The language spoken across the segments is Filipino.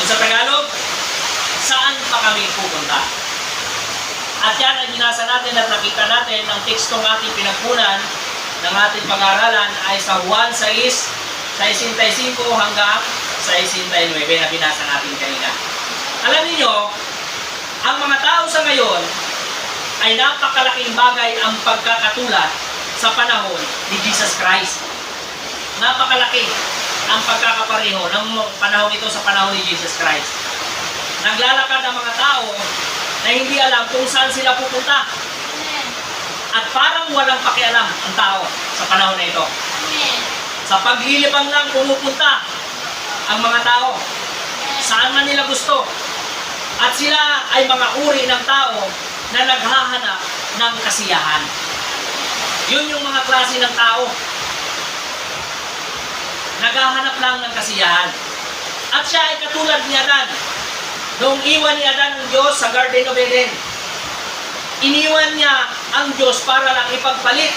sa Tagalog, saan pa kami pupunta? At yan ay binasa natin at nakita natin ang tekstong ating pinagkunan ng ating pag-aaralan ay sa Juan 6:65 hanggang 69 na binasa natin kanina. Alam niyo, ang mga tao sa ngayon ay napakalaking bagay ang pagkakatulad sa panahon ni Jesus Christ. Napakalaki ang pagkakapareho ng panahon ito sa panahon ni Jesus Christ. Naglalakad ang mga tao na hindi alam kung saan sila pupunta. At parang walang pakialam ang tao sa panahon na ito. Sa paglilibang lang pumupunta ang mga tao. Saan man nila gusto. At sila ay mga uri ng tao na naghahanap ng kasiyahan. Yun yung mga klase ng tao. Naghahanap lang ng kasiyahan. At siya ay katulad ni Adan. Noong iwan ni Adan ang Diyos sa Garden of Eden, iniwan niya ang Diyos para lang ipagpalit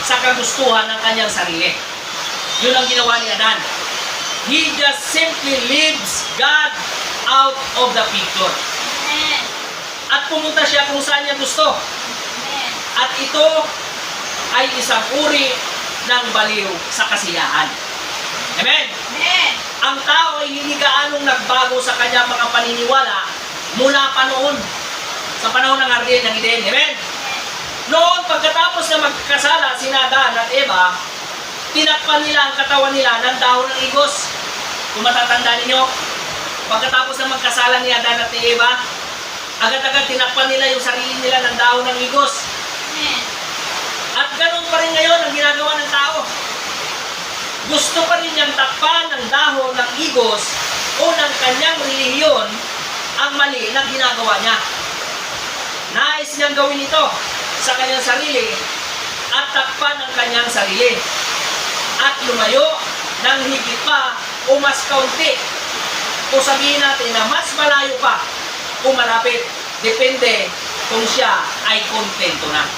sa kagustuhan ng kanyang sarili. Yun ang ginawa ni Adan. He just simply leaves God out of the picture. At pumunta siya kung saan niya gusto. At ito ay isang uri ng baliw sa kasiyahan. Amen? Ang tao ay hindi gaanong nagbago sa kanyang mga paniniwala mula pa noon. Sa panahon ng Garden ng Eden. Amen? Noon, pagkatapos na magkasala sina Adan at Eva, tinakpan nila ang katawan nila ng dahon ng igos. Kung matatanda ninyo, pagkatapos na magkasala ni Adan at ni Eva, agad-agad tinakpan nila yung sarili nila ng dahon ng igos. At ganun pa rin ngayon ang ginagawa ng tao. Gusto pa rin niyang takpan ng dahon ng igos o ng kanyang relihiyon ang mali na ginagawa niya. Nais niyang gawin ito sa kanyang sarili at takpan ang kanyang sarili. At lumayo ng higit pa o mas kaunti o sabihin natin na mas malayo pa o malapit. Depende kung siya ay kontento na.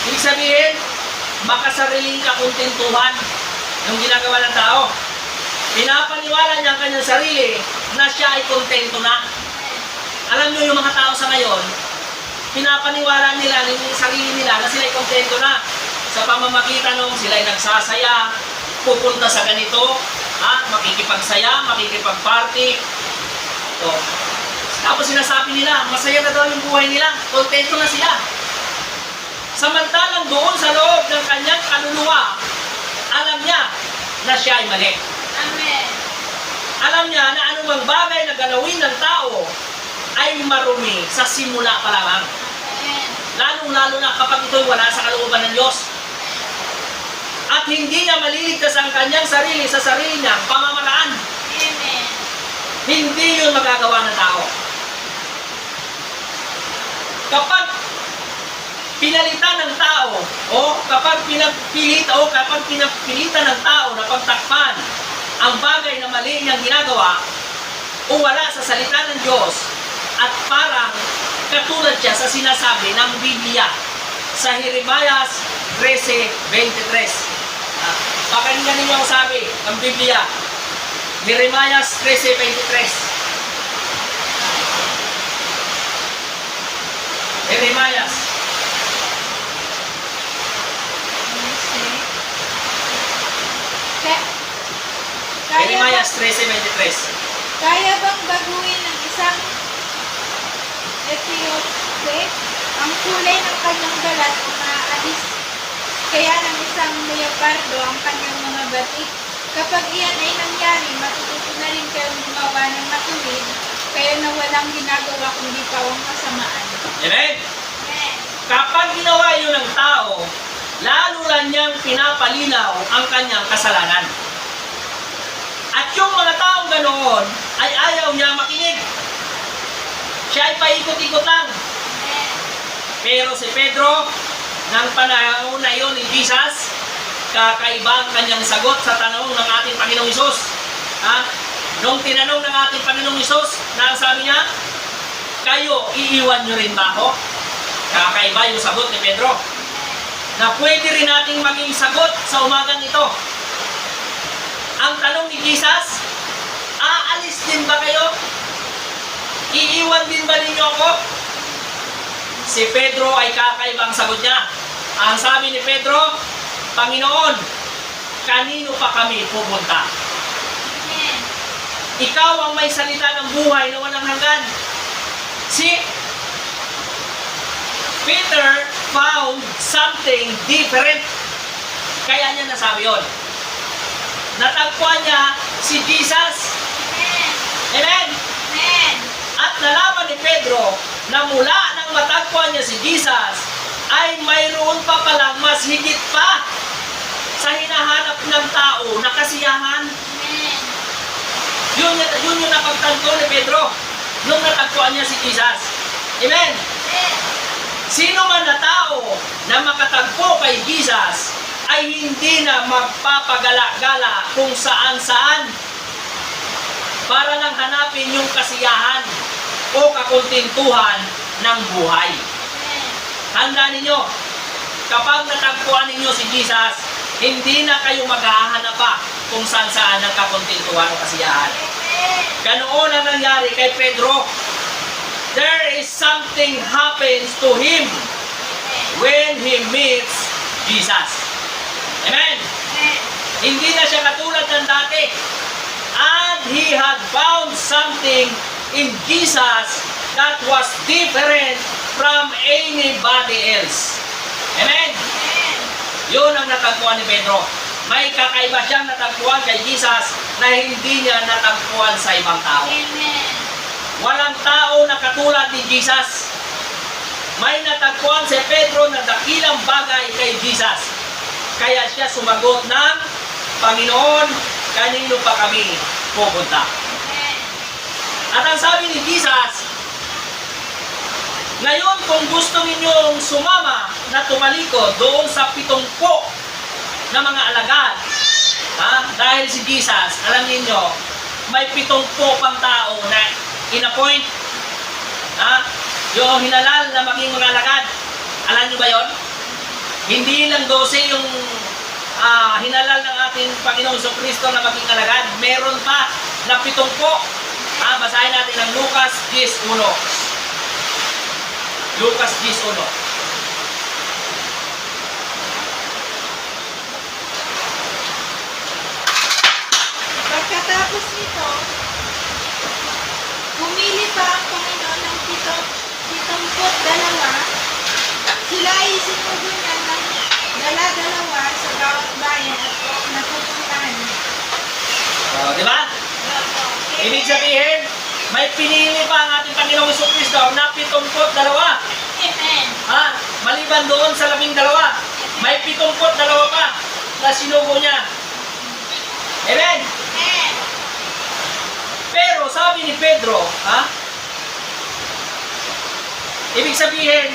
Ibig sabihin, makasariling kakontentuhan yung ginagawa ng tao. Pinapaniwala niya ang kanyang sarili na siya ay kontento na. Alam niyo yung mga tao sa ngayon, pinapaniwala nila ng sarili nila na sila ay kontento na. Sa pamamagitan nung sila ay nagsasaya, pupunta sa ganito, makikipagsaya, makikipagparty. Tapos sinasabi nila, masaya na daw yung buhay nila, kontento na sila. Samantalang doon sa loob ng kanyang kaluluwa, alam niya na siya ay mali. Amen. Alam niya na anumang bagay na galawin ng tao ay marumi sa simula pa lamang. Amen. Lalong-lalo na kapag ito'y wala sa kalooban ng Diyos. At hindi niya maliligtas ang kanyang sarili sa sarili niyang pamamaraan. Amen. Hindi yun magagawa ng tao. Kapag pinalitan ng tao, o kapag pinapilitan ng tao na pagtakpan ang bagay na mali niyang ginagawa, o wala sa salita ng Diyos, at parang katulad siya sa sinasabi ng Biblia sa Jeremiah 13:23. Pakinggan ninyo ang sabi ng Biblia, Jeremiah 13:23. Jeremiah. Jeremiah 13:23. Kaya bang baguhin ng isang Ethiopia ang kulay ng kanyang balat o maaalis kaya ng isang leopardo ang kanyang mga batik? Kapag iyan ay nangyari, matututo na rin kayong gumawa ng matuwid, kaya na walang ginagawa kundi pawang kasamaan. Amen? Amen. Kapag ginawa yun ng tao, lalo lang niyang pinapalinaw ang kanyang kasalanan. At yung mga taong ganoon ay ayaw niya makinig. Siya ay paikot-ikot lang. Pero si Pedro, ng panahon na iyon ni Jesus, kakaiba ang kanyang sagot sa tanong ng ating Panginoong Hesus. Nung tinanong ng ating Panginoong Hesus, na sabi niya, kayo, iiwan nyo rin ba ako? Kakaiba yung sagot ni Pedro. Na pwede rin nating maging sagot sa umagang ito. Ang tanong ni Jesus, Iiwan din ba ninyo ako? Si Pedro ay kakaibang sagot niya. Ang sabi ni Pedro, Panginoon, kanino pa kami pupunta? Amen. Ikaw ang may salita ng buhay na walang hanggan. See, Peter found something different. Kaya niya nasabi yun. Natagpuan niya si Jesus. Amen. Amen? Amen. At nalaman ni Pedro na mula nang matagpuan niya si Jesus, ay mayroon pa palang mas higit pa sa hinahanap ng tao na kasiyahan. Amen. Yun yung napagtanto ni Pedro nung natagpuan niya si Jesus. Amen? Amen. Sino man na tao na makatagpo kay Jesus ay hindi na magpapagala-gala kung saan-saan para lang hanapin yung kasiyahan o kakuntintuhan ng buhay. Amen. Tandaan ninyo, kapag natagpuan ninyo si Jesus, hindi na kayo maghahanap pa kung saan-saan ng kakuntintuhan o kasiyahan. Amen. Ganoon ang nangyari kay Pedro. There is something happens to him when he meets Jesus. Amen? Amen. Hindi na siya katulad ng dati. And he had found something in Jesus that was different from anybody else. Amen? Amen. Yun ang natagpuan ni Pedro. May kakaiba siyang natagpuan kay Jesus na hindi niya natagpuan sa ibang tao. Amen. Walang tao na katulad ni Jesus. May natagpuan si Pedro na dakilang bagay kay Jesus. Kaya siya sumagot ng, Panginoon, kanino pa kami pupunta? Amen. At ang sabi ni Jesus, ngayon kung gusto ninyong sumama na tumalikod doon sa 70 na mga alagad, dahil si Jesus, alam niyo, may 70 pang tao na in-appoint, yung hinalal na maging mga alagad. Alam niyo ba yon? Hindi lang 12 yung hinalal ng ating Panginoong Kristo na maging alagad. Meron pa na 70. Basahin natin ang Lucas 10:1. Lucas 10:1. Pagkatapos nito, pumili pa ang Panginoon ng 72. Sila ay sinugunan ng dala-dalawa sa bawat bayan at napupuntahan niya. Di ba? Ibig sabihin, may pinili pa ang ating Panginoong Kristo na 72. Amen. Maliban doon sa 12, may 72 pa na sinugo niya. Amen? Amen. Pero sabi ni Pedro, ibig sabihin,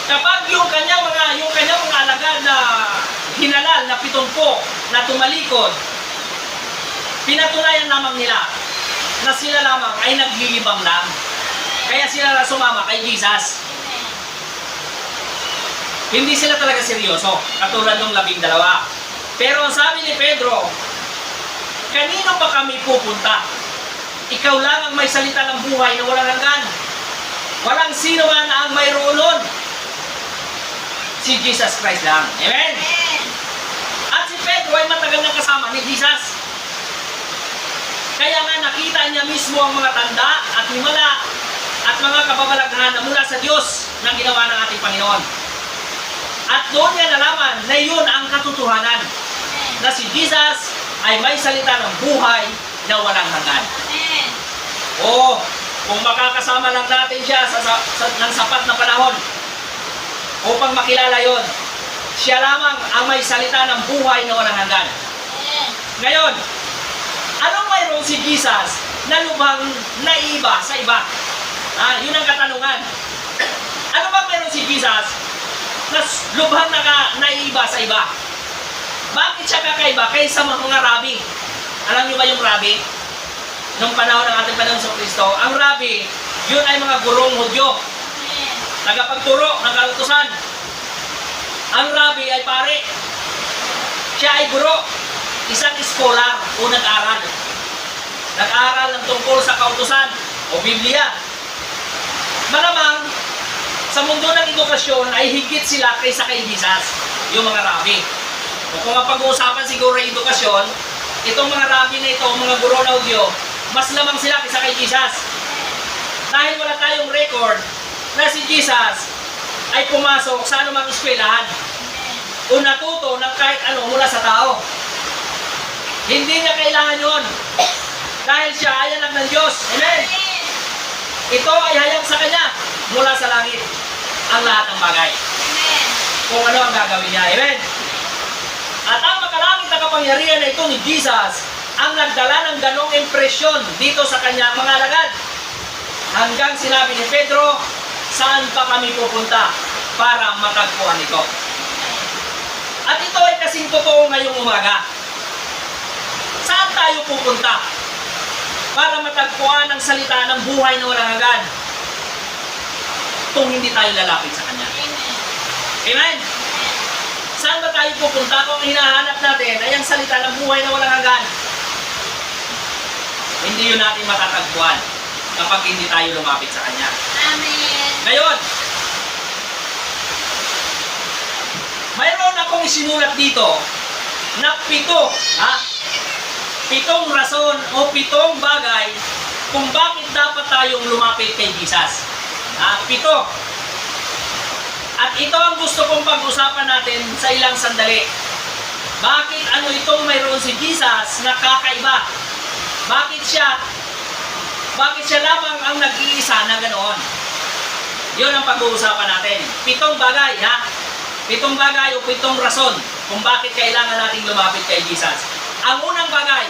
kapag yung kanyang mga alagad na hinalal na 70 na tumalikod, pinatunayan lamang nila na sila lamang ay naglilibang lang. Kaya sila na sumama kay Jesus. Hindi sila talaga seryoso, katulad ng 12. Pero ang sabi ni Pedro, kanino pa kami pupunta? Ikaw lang ang may salita ng buhay na walang hanggan. Walang sino man ang mayroon nun. Si Jesus Christ lang. Amen? Amen. At si Pedro ay matagal na kasama ni Jesus. Kaya nga nakita niya mismo ang mga tanda at himala at mga kababalaghan na mula sa Diyos na ginawa ng ating Panginoon. At doon niya nalaman na yun ang katotohanan. Na si Jesus ay may salita ng buhay na walang hanggan. Amen. Kung makakasama lang natin siya ng sapat na panahon upang makilala yon, siya lamang ang may salita ng buhay na walang hanggan. Amen. Ngayon, anong mayroon si Jesus na lubhang naiba sa iba? Yun ang katanungan. Ano bang mayroon si Jesus na lubhang naiba sa iba? Bakit siya kakaiba kaysa mga rabi? Alam niyo ba yung rabi? Nung panahon ng ating Panginoong Kristo, ang rabi, yun ay mga gurong Hudyo. Amen. Tagapagturo ng kautusan. Ang rabi ay pare. Siya ay guro. Isang scholar o nag-aral. nag-aaral ng tungkol sa kautusan o Biblia. Malamang, sa mundo ng edukasyon ay higit sila kaysa kay Jesus, yung mga rabi. O kung ang pag-uusapan siguro ay edukasyon, itong mga rabi na ito, mga guro na audio, mas lamang sila kaysa kay Jesus. Dahil wala tayong record na si Jesus ay pumasok sa anumang eskwelahan o natuto ng kahit ano mula sa tao. Hindi niya kailangan yun. Dahil siya ay anak ng Diyos. Amen? Ito ay hayag sa Kanya mula sa langit ang lahat ng bagay. Kung ano ang gagawin niya. Amen? At ang makalangit na kapangyarihan na ito ni Jesus ang nagdala ng ganong impresyon dito sa kanyang mga alagad. Hanggang sinabi ni Pedro, saan pa kami pupunta para matagpuan ito? At ito ay kasing totoo ngayong umaga. Saan tayo pupunta para matagpuan ang salita ng buhay na walang hanggan kung hindi tayo lalapit sa Kanya? Amen? Saan ba tayo pupunta kung hinahanap natin ay ang salita ng buhay na walang hanggan? Hindi yun natin matatagpuan kapag hindi tayo lumapit sa Kanya. Amen. Ngayon, mayroon akong isinulat dito na pitong rason o pitong bagay kung bakit dapat tayong lumapit kay Jesus. Pito. At ito ang gusto kong pag-usapan natin sa ilang sandali. Bakit ano itong mayroon si Jesus na kakaiba? Bakit siya lamang ang nag-iisa na ganoon? Yun ang pag-uusapan natin. Pitong bagay, Pitong bagay o pitong rason kung bakit kailangan nating lumapit kay Jesus. Ang unang bagay,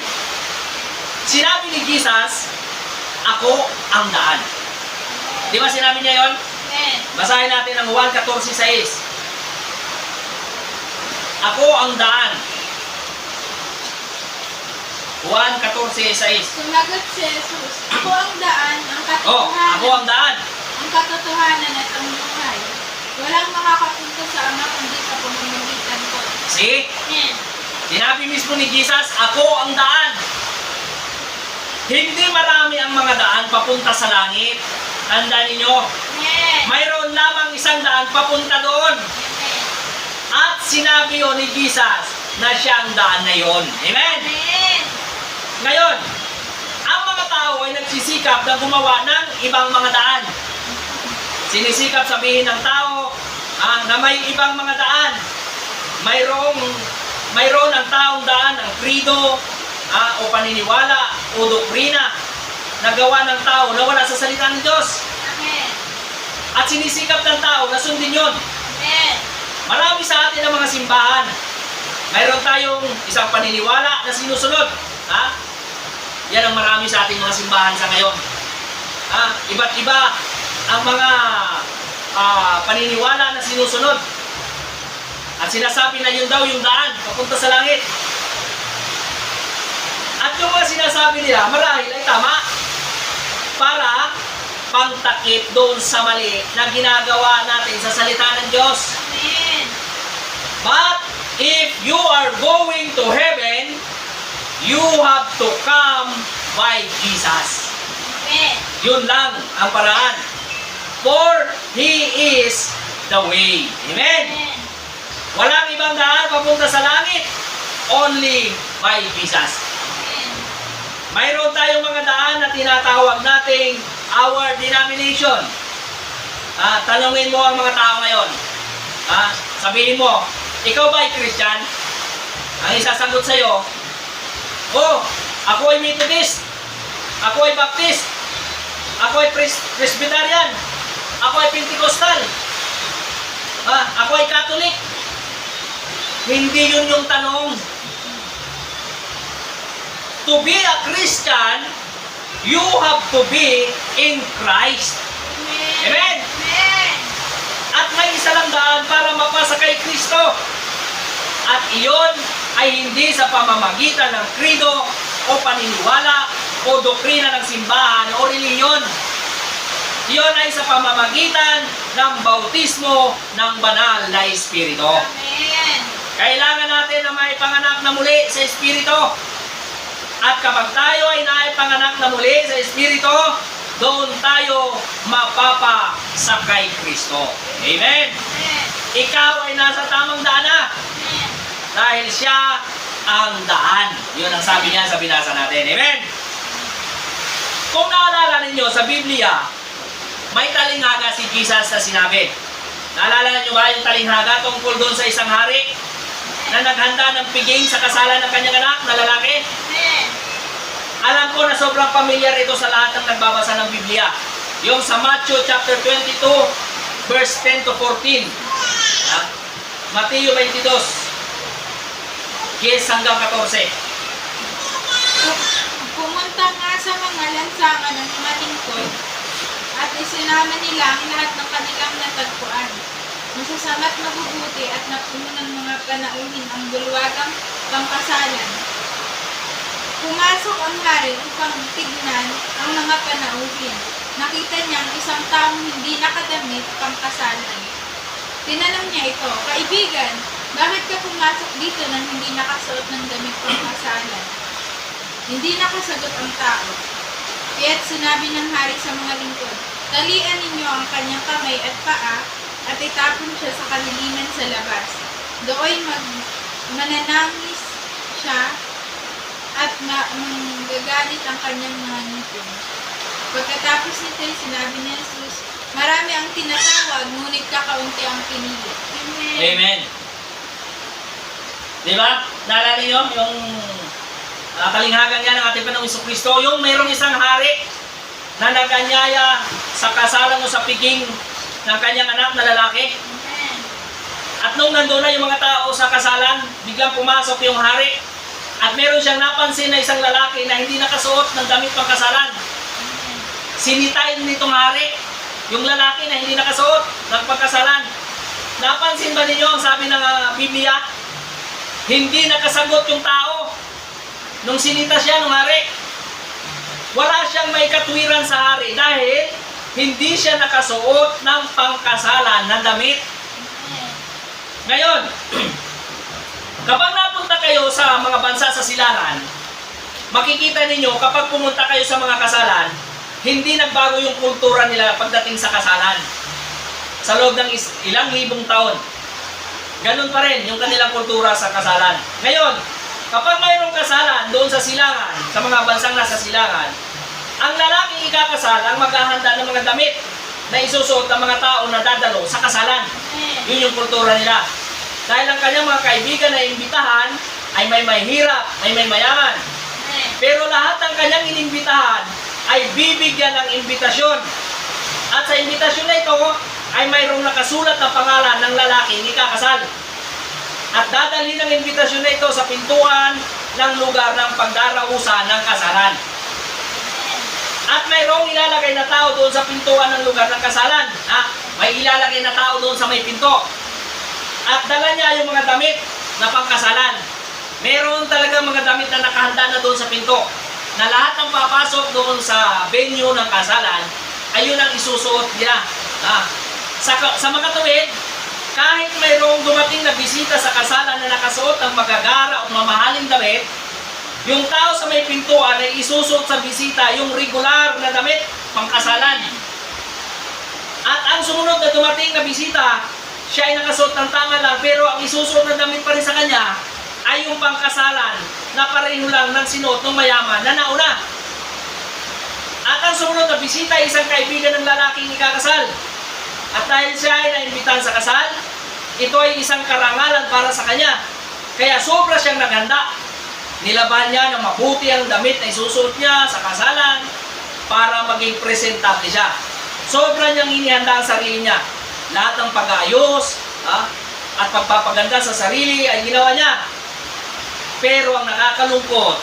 sinabi ni Jesus, ako ang daan. Di ba sinabi niya yon? Amen. Basahin natin ang Juan 14:6. Ako ang daan. Juan 14:6. Sumagot si Jesus, ako ang daan, ang katotohanan. Ako ang daan. Ang katotohanan at ang buhay. Walang makakapunta sa Ama kundi sa pamamagitan ko. See? Amen. Sinabi mismo ni Jesus, ako ang daan. Hindi marami ang mga daan papunta sa langit. Tandaan ninyo, Amen. mayroon lamang isang daan papunta doon. Amen. At sinabi yun ni Jesus na siya ang daan na yon. Amen? Amen. Ngayon, ang mga tao ay nagsisikap na gumawa ng ibang mga daan. Sinisikap sabihin ng tao na may ibang mga daan. Mayroon ang taong daan ng credo o paniniwala o doktrina na gawa ng tao na wala sa salita ng Diyos. Amen. At sinisikap ng tao na sundin yun. Amen. Marami sa atin ang mga simbahan. Mayroon tayong isang paniniwala na sinusunod. Yan ang marami sa ating mga simbahan sa ngayon. Iba't iba ang mga paniniwala na sinusunod. At sinasabi na yun daw yung daan papunta sa langit. At yung mga sinasabi nila, marahil ay tama para pangtakip doon sa mali na ginagawa natin sa salita ng Diyos. Amen. But if you are going to heaven, you have to come by Jesus. Amen. Yun lang ang paraan. For He is the way. Amen? Amen. Walang ibang daan papunta sa langit. Only by Jesus. Amen. Mayroon tayong mga daan na tinatawag nating our denomination. Tanungin mo ang mga tao ngayon. Sabihin mo, ikaw ba ay Christian? Ang isasagot sa'yo, ako ay Methodist. Ako ay Baptist. Ako ay Presbyterian. Ako ay Pentecostal. Ako ay Catholic. Hindi yun yung tanong. To be a Christian, you have to be in Christ. Amen? Amen. At may isa lang daan para mapasa kay Kristo. At iyon ay hindi sa pamamagitan ng credo o paniniwala o doktrina ng simbahan o reliyon. Iyon ay sa pamamagitan ng bautismo ng banal na Espiritu. Amen. Kailangan natin na may panganak na muli sa Espiritu. At kapag tayo ay naipanganak na muli sa Espiritu, doon tayo mapapa sa kay Kristo. Amen? Ikaw ay nasa tamang daan na. Dahil siya ang daan. Yun ang sabi niya sa binasa natin. Amen? Kung naalala ninyo sa Biblia, may talinghaga si Jesus na sinabi. Naalala niyo ba yung talinghaga tungkol doon sa isang hari na naghanda ng piging sa kasalan ng kanyang anak na lalaki? Alam ko na sobrang pamilyar ito sa lahat ng nagbabasa ng Biblia. Yung sa Matthew chapter 22, verse 10 to 14. Mateo 22, 10 hanggang 14. Pumunta nga sa mga lansangan ng mga lingkod at isinama nila ang lahat ng kanilang natagpuan. Masasama't mabubuti at napuno ng mga panauhin ang bulwagang pangkasalan. Pumasok ang hari upang tignan ang mga panauhin. Nakita niya ang isang taong hindi nakadamit pangkasalan. Tinanong niya ito, "Kaibigan, bakit ka pumasok dito nang hindi nakasuot ng damit pangkasalan?" Hindi nakasagot ang tao. Kaya't sinabi ng hari sa mga lingkod, "Talian ninyo ang kanyang kamay at paa at itapon siya sa kanilinan sa labas. Doon mananangis siya at magagalit ang kanyang mga ngipin." Pagkatapos nito, sinabi ni Jesus, "Marami ang tinatawag, ngunit kakaunti ang pinili." Amen. Amen. Diba? Naalala niyo yung kalinghagan niya ng ating Panginoong Jesucristo, yung mayroong isang hari na naganyaya sa kasalan o sa piging ng kanyang anak na lalaki. Amen. At nung nandun na yung mga tao sa kasalan, biglang pumasok yung hari. At meron siyang napansin na isang lalaki na hindi nakasuot ng damit pang kasalan. Sinitain nitong hari yung lalaki na hindi nakasuot ng pagkasalan. Napansin ba ninyo ang sabi ng Biblia? Hindi nakasagot yung tao nung sinita siya ng hari. Wala siyang may katwiran sa hari dahil hindi siya nakasuot ng pangkasalan na damit. Ngayon, kapag napunta kayo sa mga bansa sa silangan, makikita ninyo kapag pumunta kayo sa mga kasalan, hindi nagbago yung kultura nila pagdating sa kasalan. Sa loob ng ilang libong taon, ganun pa rin yung kanilang kultura sa kasalan. Ngayon, kapag mayroong kasalan doon sa silangan, sa mga bansang nasa silangan, ang lalaking ikakasal ang maghahanda ng mga damit na isusuot ng mga tao na dadalo sa kasalan. Yun yung kultura nila. Dahil ang kanyang mga kaibigan na imbitahan ay may mahirap, may mayaman. Pero lahat ng kanyang inimbitahan ay bibigyan ng imbitasyon. At sa imbitasyon na ito ay mayroong nakasulat na pangalan ng lalaking ikakasal. At dadalhin ang imbitasyon na ito sa pintuan ng lugar ng pagdarausan ng kasalan. At mayroong ilalagay na tao doon sa pintuan ng lugar ng kasalan. May ilalagay na tao doon sa may pinto. At dala niya yung mga damit na pangkasalan. Meron talaga mga damit na nakahanda na doon sa pinto. Na lahat ng papasok doon sa venue ng kasalan ay yun ang isusuot nila. Sa mga tuwid, kahit mayroong dumating na bisita sa kasalan na nakasuot ng magagara o mamahaling damit, yung tao sa may pintuan ay isusuot sa bisita yung regular na damit, pangkasalan. At ang sumunod na dumating na bisita, siya ay nakasuot ng tama lang, pero ang isusuot na damit pa rin sa kanya ay yung pangkasalan na pareho lang ng sinuot ng mayaman na nauna. At ang sumunod na bisita ay isang kaibigan ng lalaking ikakasal. At dahil siya ay naimbitahan sa kasal, ito ay isang karangalan para sa kanya. Kaya sobra siyang naghanda. Nilaban niya na mabuti ang damit na isusuot niya sa kasalan para maging presentable siya. Sobra niyang inihanda ang sarili niya. Lahat ng pag-aayos at pagpapaganda sa sarili ay ginawa niya. Pero ang nakakalungkot,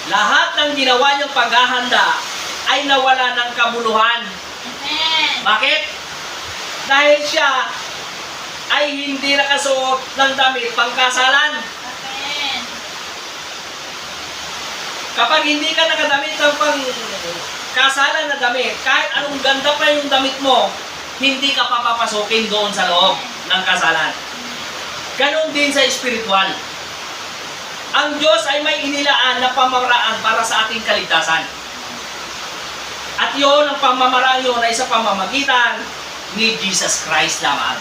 lahat ng ginawa niyang paghahanda ay nawala ng kabuluhan. Amen. Bakit? Dahil siya ay hindi nakasuot ng damit pangkasalan. Amen. Kapag hindi ka nakadamit ng pangkasalan na damit, kahit anong ganda pa yung damit mo, hindi ka papapasukin doon sa loob ng kasalan. Ganon din sa espiritual. ang Diyos ay may inilaan na pamamaraan para sa ating kaligtasan. At yun, ang pamamaraan yun ay sa pamamagitan ni Jesus Christ lamang.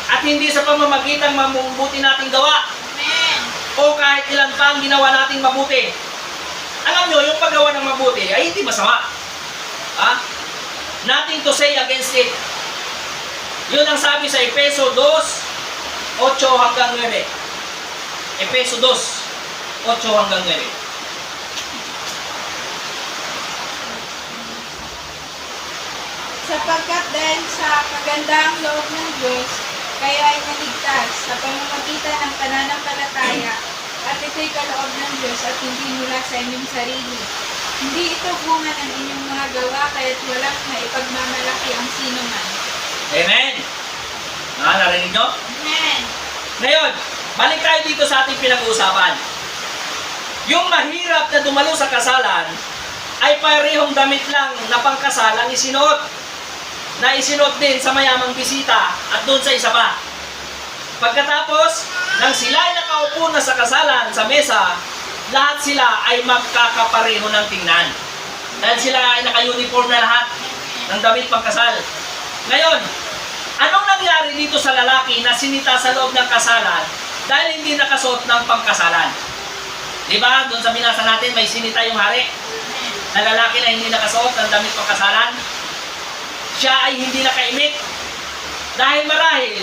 At hindi sa pamamagitan mabuti nating gawa Amen. o kahit ilan pa ang ginawa nating mabuti. Alam nyo, yung paggawa ng mabuti ay hindi masama. Ha? Nothing to say against it. Yun ang sabi sa Efeso 2, 8 hanggang 9. Efeso 2, 8 hanggang 9. Sapagkat dahil sa kagandahang loob ng Diyos, kaya ay naligtas sa pamamagitan ng pananampalataya, at ito'y kaloob ng Diyos at hindi mula sa inyong sarili. Hindi ito bunga ng inyong mga gawa, kaya't walang maipagmamalaki ang sino man. Amen! Narinig nyo? Amen. Ngayon, balik tayo dito sa ating pinag-uusapan. Yung mahirap na dumalo sa kasalan ay parehong damit lang na pangkasal ang isinuot. Na isinuot din sa mayamang bisita at doon sa isa pa. Pagkatapos, nang sila ay nakaupo na sa kasalan sa mesa, lahat sila ay magkakapareho ng tingnan. Dahil sila ay naka-uniform na lahat ng damit pangkasal. Ngayon, anong nangyari dito sa lalaki na sinita sa loob ng kasalan dahil hindi nakasuot ng pangkasalan? Diba? Doon sa binasa natin, may sinita yung hari na lalaki na hindi nakasuot ng damit pangkasalan. Siya ay hindi nakaimik. Dahil marahil,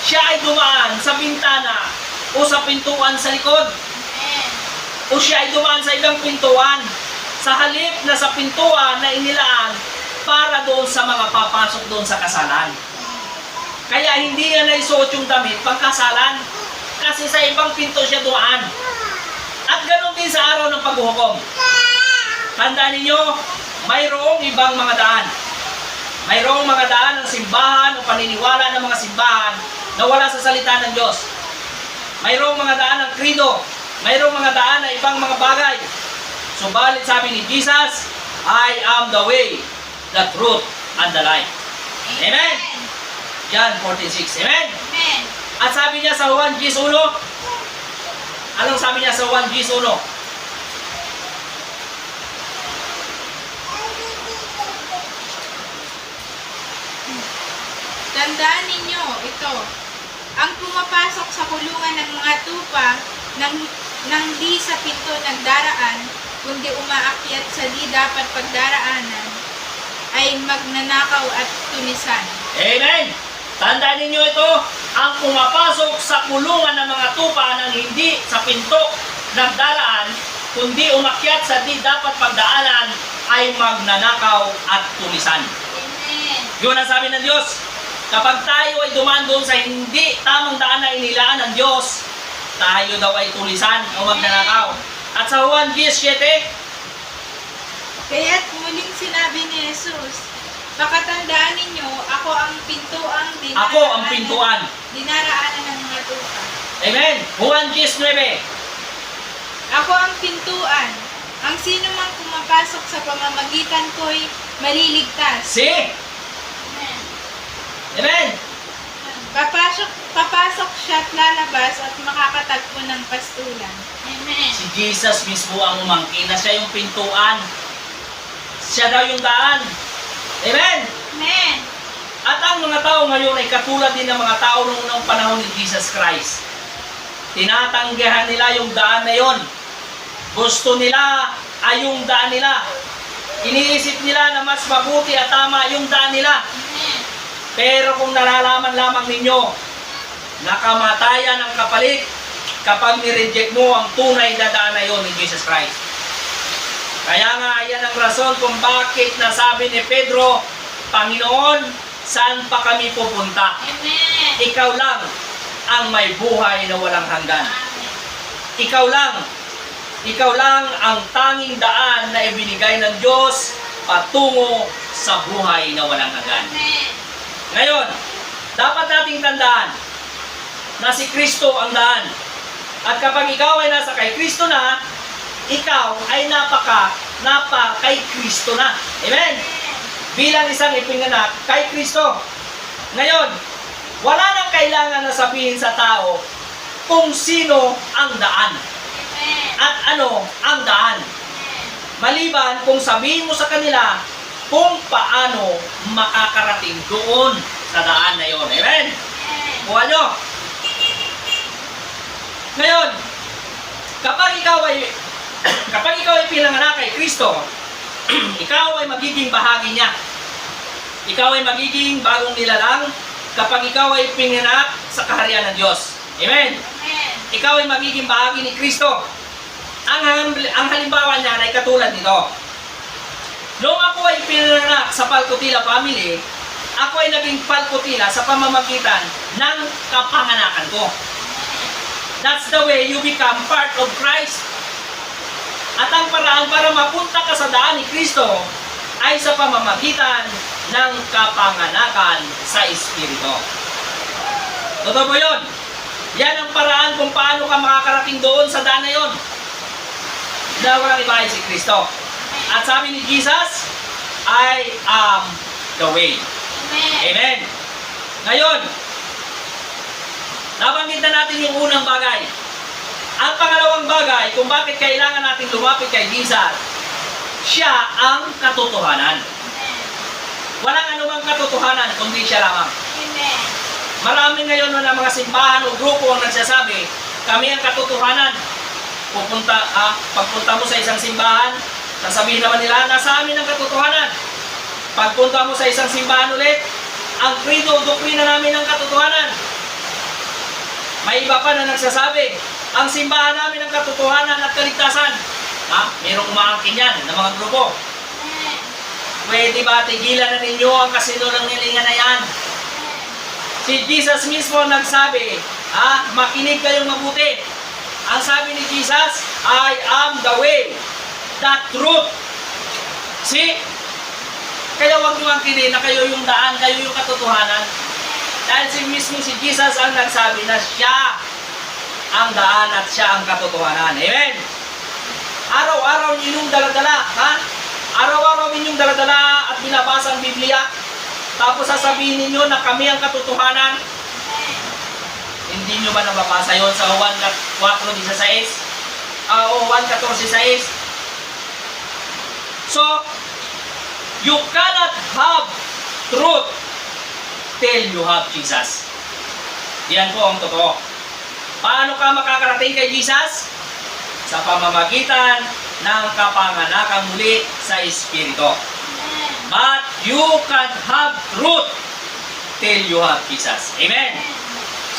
siya ay dumaan sa bintana o sa pintuan sa likod. Amen. O siya ay dumaan sa ibang pintuan sa halip na sa pintuan na inilaan para doon sa mga papasok doon sa kasalan. Kaya hindi niya naisuot yung damit pangkasalan kasi sa ibang pinto siya dumaan. At ganoon din sa araw ng paghuhukom. Tandaan ninyo, mayroong ibang mga daan. Mayroong mga daan ng simbahan o paniniwala ng mga simbahan na wala sa salita ng Diyos. Mayroong mga daan ng krido. Mayroong mga daan na ibang mga bagay. Subalit sabi ni Jesus, I am the way, the truth, and the life. Amen? John 14:6. Amen? Amen. At sabi niya sa Juan 10:1, anong sabi niya sa Juan 10:1? Tandaan ninyo ito, ang pumapasok sa kulungan ng mga tupa nang di sa pinto nagdaraan, kundi umaakyat sa di dapat pagdaraanan, ay magnanakaw at tunisan. Amen! Tandaan ninyo ito, ang pumapasok sa kulungan ng mga tupa nang hindi sa pinto nagdaraan, kundi umakyat sa di dapat pagdaanan, ay magnanakaw at tunisan. Amen. Yun ang sabi ng Diyos. Kapag tayo ay dumaan doon sa hindi tamang daan na inilaan ng Diyos, tayo daw ay tulisan o magnanakaw. At sa Juan 10:7, Kaya't muling sinabi ni Jesus, pakatandaan ninyo, ako ang pintuang ako ang pintuan. dinaraanan ng mga tupa. Amen! Juan 10:9. Ako ang pintuan. Ang sino mang pumapasok sa pamamagitan ko'y maliligtas. See? Amen. Amen! Papasok siya at lalabas at makakatagpo ng pastulan. Amen. Si Jesus mismo ang umangkin na siya yung pintuan. Siya daw yung daan. Amen! Amen. At ang mga tao ngayon ay katulad din ng mga tao noong unang panahon ni Jesus Christ. Tinatanggihan nila yung daan na yon. Gusto nila ay yung daan nila. Iniisip nila na mas mabuti at tama yung daan nila. Amen. Pero kung nalalaman lamang ninyo, nakamatayan ang kapalit kapag nireject mo ang tunay na daan na yon ni Jesus Christ. Kaya nga, ayan ang rason kung bakit nasabi ni Pedro, Panginoon, saan pa kami pupunta? Amen. Ikaw lang ang may buhay na walang hanggan. Ikaw lang ang tanging daan na ibinigay ng Diyos patungo sa buhay na walang hanggan. Amen. Ngayon, dapat nating tandaan na si Kristo ang daan. At kapag ikaw ay nasa kay Kristo na, ikaw ay kay Kristo na. Amen? Bilang isang ipinganak kay Kristo. Ngayon, wala nang kailangan na sabihin sa tao kung sino ang daan Amen. at ano ang daan. Maliban kung sabihin mo sa kanila kung paano makakarating doon sa daan na yon. Amen? Kuha nyo. Ngayon, kapag ikaw ay pinanganak kay Kristo, ikaw ay magiging bahagi niya. Ikaw ay magiging bagong nilalang kapag ikaw ay pinanganak sa kaharian ng Diyos. Amen? Amen. Ikaw ay magiging bahagi ni Kristo. Ang halimbawa niya ay katulad nito. Noong ako ay pinanganak sa Palkutila family, ako ay naging Palkutila sa pamamagitan ng kapanganakan ko. That's the way you become part of Christ. At ang paraan para mapunta ka sa daan ni Kristo ay sa pamamagitan ng kapanganakan sa Espiritu. Totoo po yun. Yan ang paraan kung paano ka makakarating doon sa daan na yun. Na walang iba ay si Kristo. At sabi ni Jesus, I am the way. Amen. Amen. Ngayon, nabanggit na natin yung unang bagay. Ang pangalawang bagay, kung bakit kailangan natin lumapit kay Jesus, siya ang katotohanan. Walang anumang katotohanan, kundi siya lamang. Amen. Marami ngayon na mga simbahan o grupo ang nagsasabi, kami ang katotohanan. Pagpunta mo sa isang simbahan, sasabihin naman nila, nasa amin ang katotohanan. Pagpunta mo sa isang simbahan ulit, ang credo o doktrina namin ang katotohanan. May iba pa na nagsasabi, ang simbahan namin ang katotohanan at kaligtasan. Mayroong umaangkin yan ng mga grupo. Amen. Pwede ba tigilan na ninyo ang kasinungalingan na yan? Si Jesus mismo nagsabi, makinig kayong mabuti. Ang sabi ni Jesus, I am the way, the truth. See? Kaya huwag niyo angkinin na kayo yung daan, kayo yung katotohanan. Dahil mismo si Jesus ang nagsabi na siya ang daan at siya ang katotohanan. Amen? Araw-araw ninyong daladala, Araw-araw ninyong daladala at binabasa ang Biblia. Tapos sasabihin ninyo na kami ang katotohanan. Hindi nyo ba nababasa yon sa Juan 4:16? O Juan 14:6? So, you cannot have truth till you have Jesus. Yan po ang totoo. Paano ka makakarating kay Jesus? Sa pamamagitan ng kapanganakang muli sa Espiritu. But you can have truth till you have Jesus. Amen?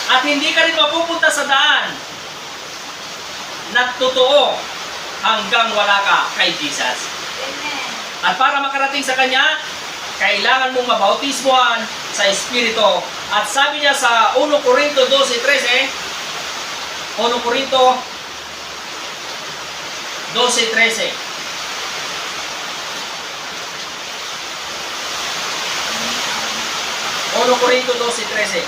At hindi ka rin mapupunta sa daan na totoo hanggang wala ka kay Jesus. At para makarating sa Kanya, kailangan mong mabautismohan sa Espiritu. At sabi niya sa 1 Corinto 12:13, 1 Corinto 12:13. Corinto 12:13.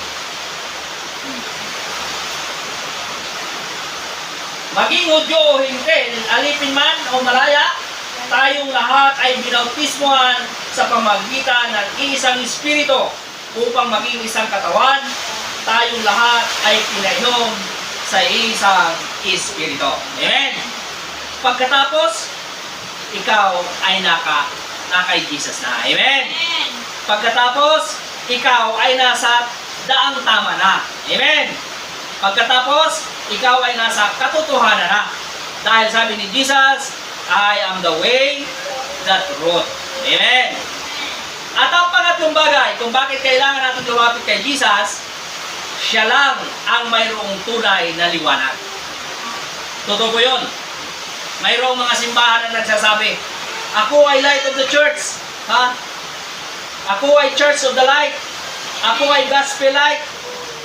Maging Hudyo o Hintil, alipin man o malaya, tayong lahat ay binautismohan sa pamagitan ng isang Espiritu upang maging isang katawan. Tayong lahat ay pinainom sa isang Espiritu. Amen? Pagkatapos, ikaw ay kay Jesus na. Amen? Pagkatapos, ikaw ay nasa daang tama na. Amen? Pagkatapos, ikaw ay nasa katotohanan na. Dahil sabi ni Jesus, I am the way, the truth. Amen? At ang pangatlong bagay, kung bakit kailangan natin lumapit kay Jesus, siya lang ang mayroong tunay na liwanag. Totoo po yun. Mayroong mga simbahan na nagsasabi, ako ay light of the church. Ako ay church of the light. Ako ay gospel light.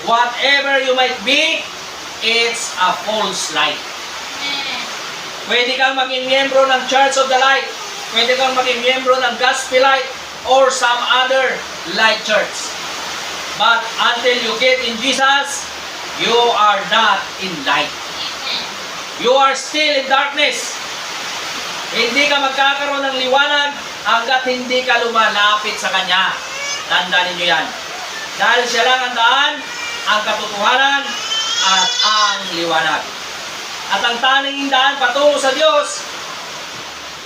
Whatever you might be, it's a false light. Pwede kang maging miyembro ng Church of the Light. Pwede kang maging miyembro ng Gospel Light or some other light church. But until you get in Jesus, you are not in light. You are still in darkness. Hindi ka magkakaroon ng liwanag hanggat hindi ka lumalapit sa Kanya. Tandaan ninyo yan. Dahil siya lang ang daan, ang katotohanan, at ang liwanag. At ang tanging daan patungo sa Diyos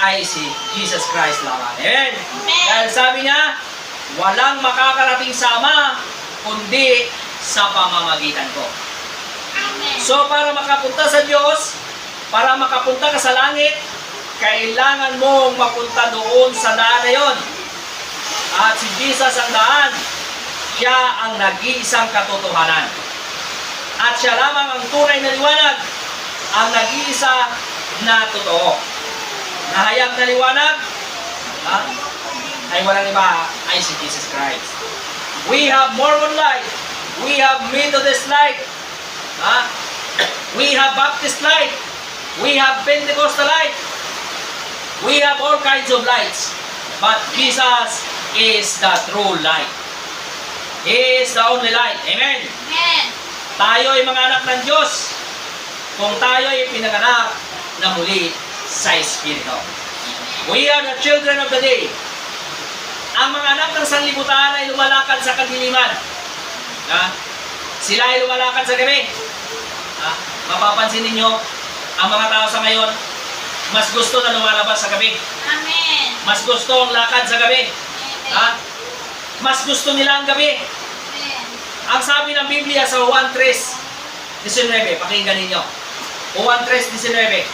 ay si Jesus Christ lamang. Amen? Dahil sabi niya, walang makakarating sa Ama kundi sa pamamagitan ko. Amen. So para makapunta sa Diyos, para makapunta ka sa langit, kailangan mong mapunta doon sa daan na yon. At si Jesus ang daan. Siya ang nag-iisang katotohanan. At siya lamang ang tunay na liwanag, ang nag-iisa na totoo. Nahayag na liwanag, ay walang iba, ay si Jesus Christ. We have Mormon light. We have Methodist light. We have Baptist light. We have Pentecostal light. We have all kinds of lights. But Jesus is the true light. He is the only light. Amen? Amen. Tayo ay mga anak ng Diyos kung tayo ay pinanganak na muli sa Espiritu. We are the children of the day. Ang mga anak ng sanlibutan ay lumalakad sa kadiliman. Sila ay lumalakad sa gabi. Mapapansin ninyo, ang mga tao sa ngayon, mas gusto na lumalabas sa gabi. Amen. Mas gusto ang lakad sa gabi. Mas gusto nila ang gabi. Amen. Ang sabi ng Biblia sa Juan 3:19, pakinggan ninyo. Juan 3:19.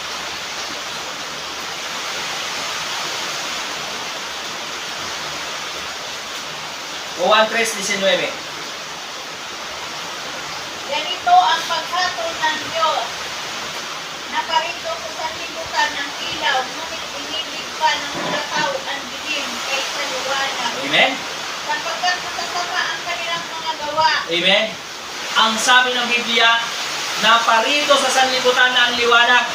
Juan 3:19. Ganito ang paghatol ng Diyos. Naparito ko sa libutan ng ilaw, ngunit inibig pa ng mga tao ang dilim kaysa liwanag. Amen? Sapagkat masasama ang kanilang mga gawa. Amen? Ang sabi ng Biblia, naparito sa sanlibutan na ang liwanag,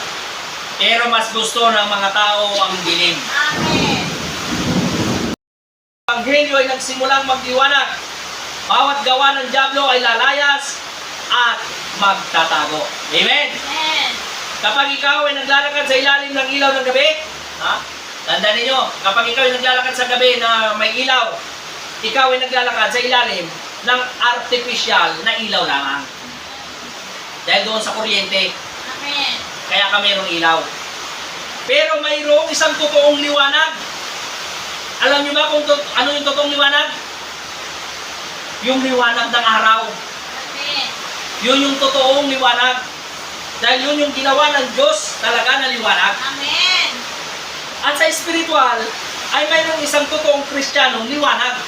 pero mas gusto ng mga tao ang dilim. Amen. Ang Ebanghelyo ay nagsimulang magdiwanag. Bawat gawa ng dyablo ay lalayas at magtatago. Amen? Amen. Kapag ikaw ay naglalakad sa ilalim ng ilaw ng gabi, tandaan ninyo, kapag ikaw ay naglalakad sa gabi na may ilaw, ikaw ay naglalakad sa ilalim ng artificial na ilaw lamang. Dahil doon sa kuryente, Amen. kaya ka mayroong ilaw. Pero mayroong isang totoong liwanag. Alam niyo ba kung ano yung totoong liwanag? Yung liwanag ng araw. Amen. Yun yung totoong liwanag. Dahil yun yung ginawa ng Diyos talaga na liwanag. Amen. At sa spiritual, ay mayroong isang totoong Kristiyanong liwanag.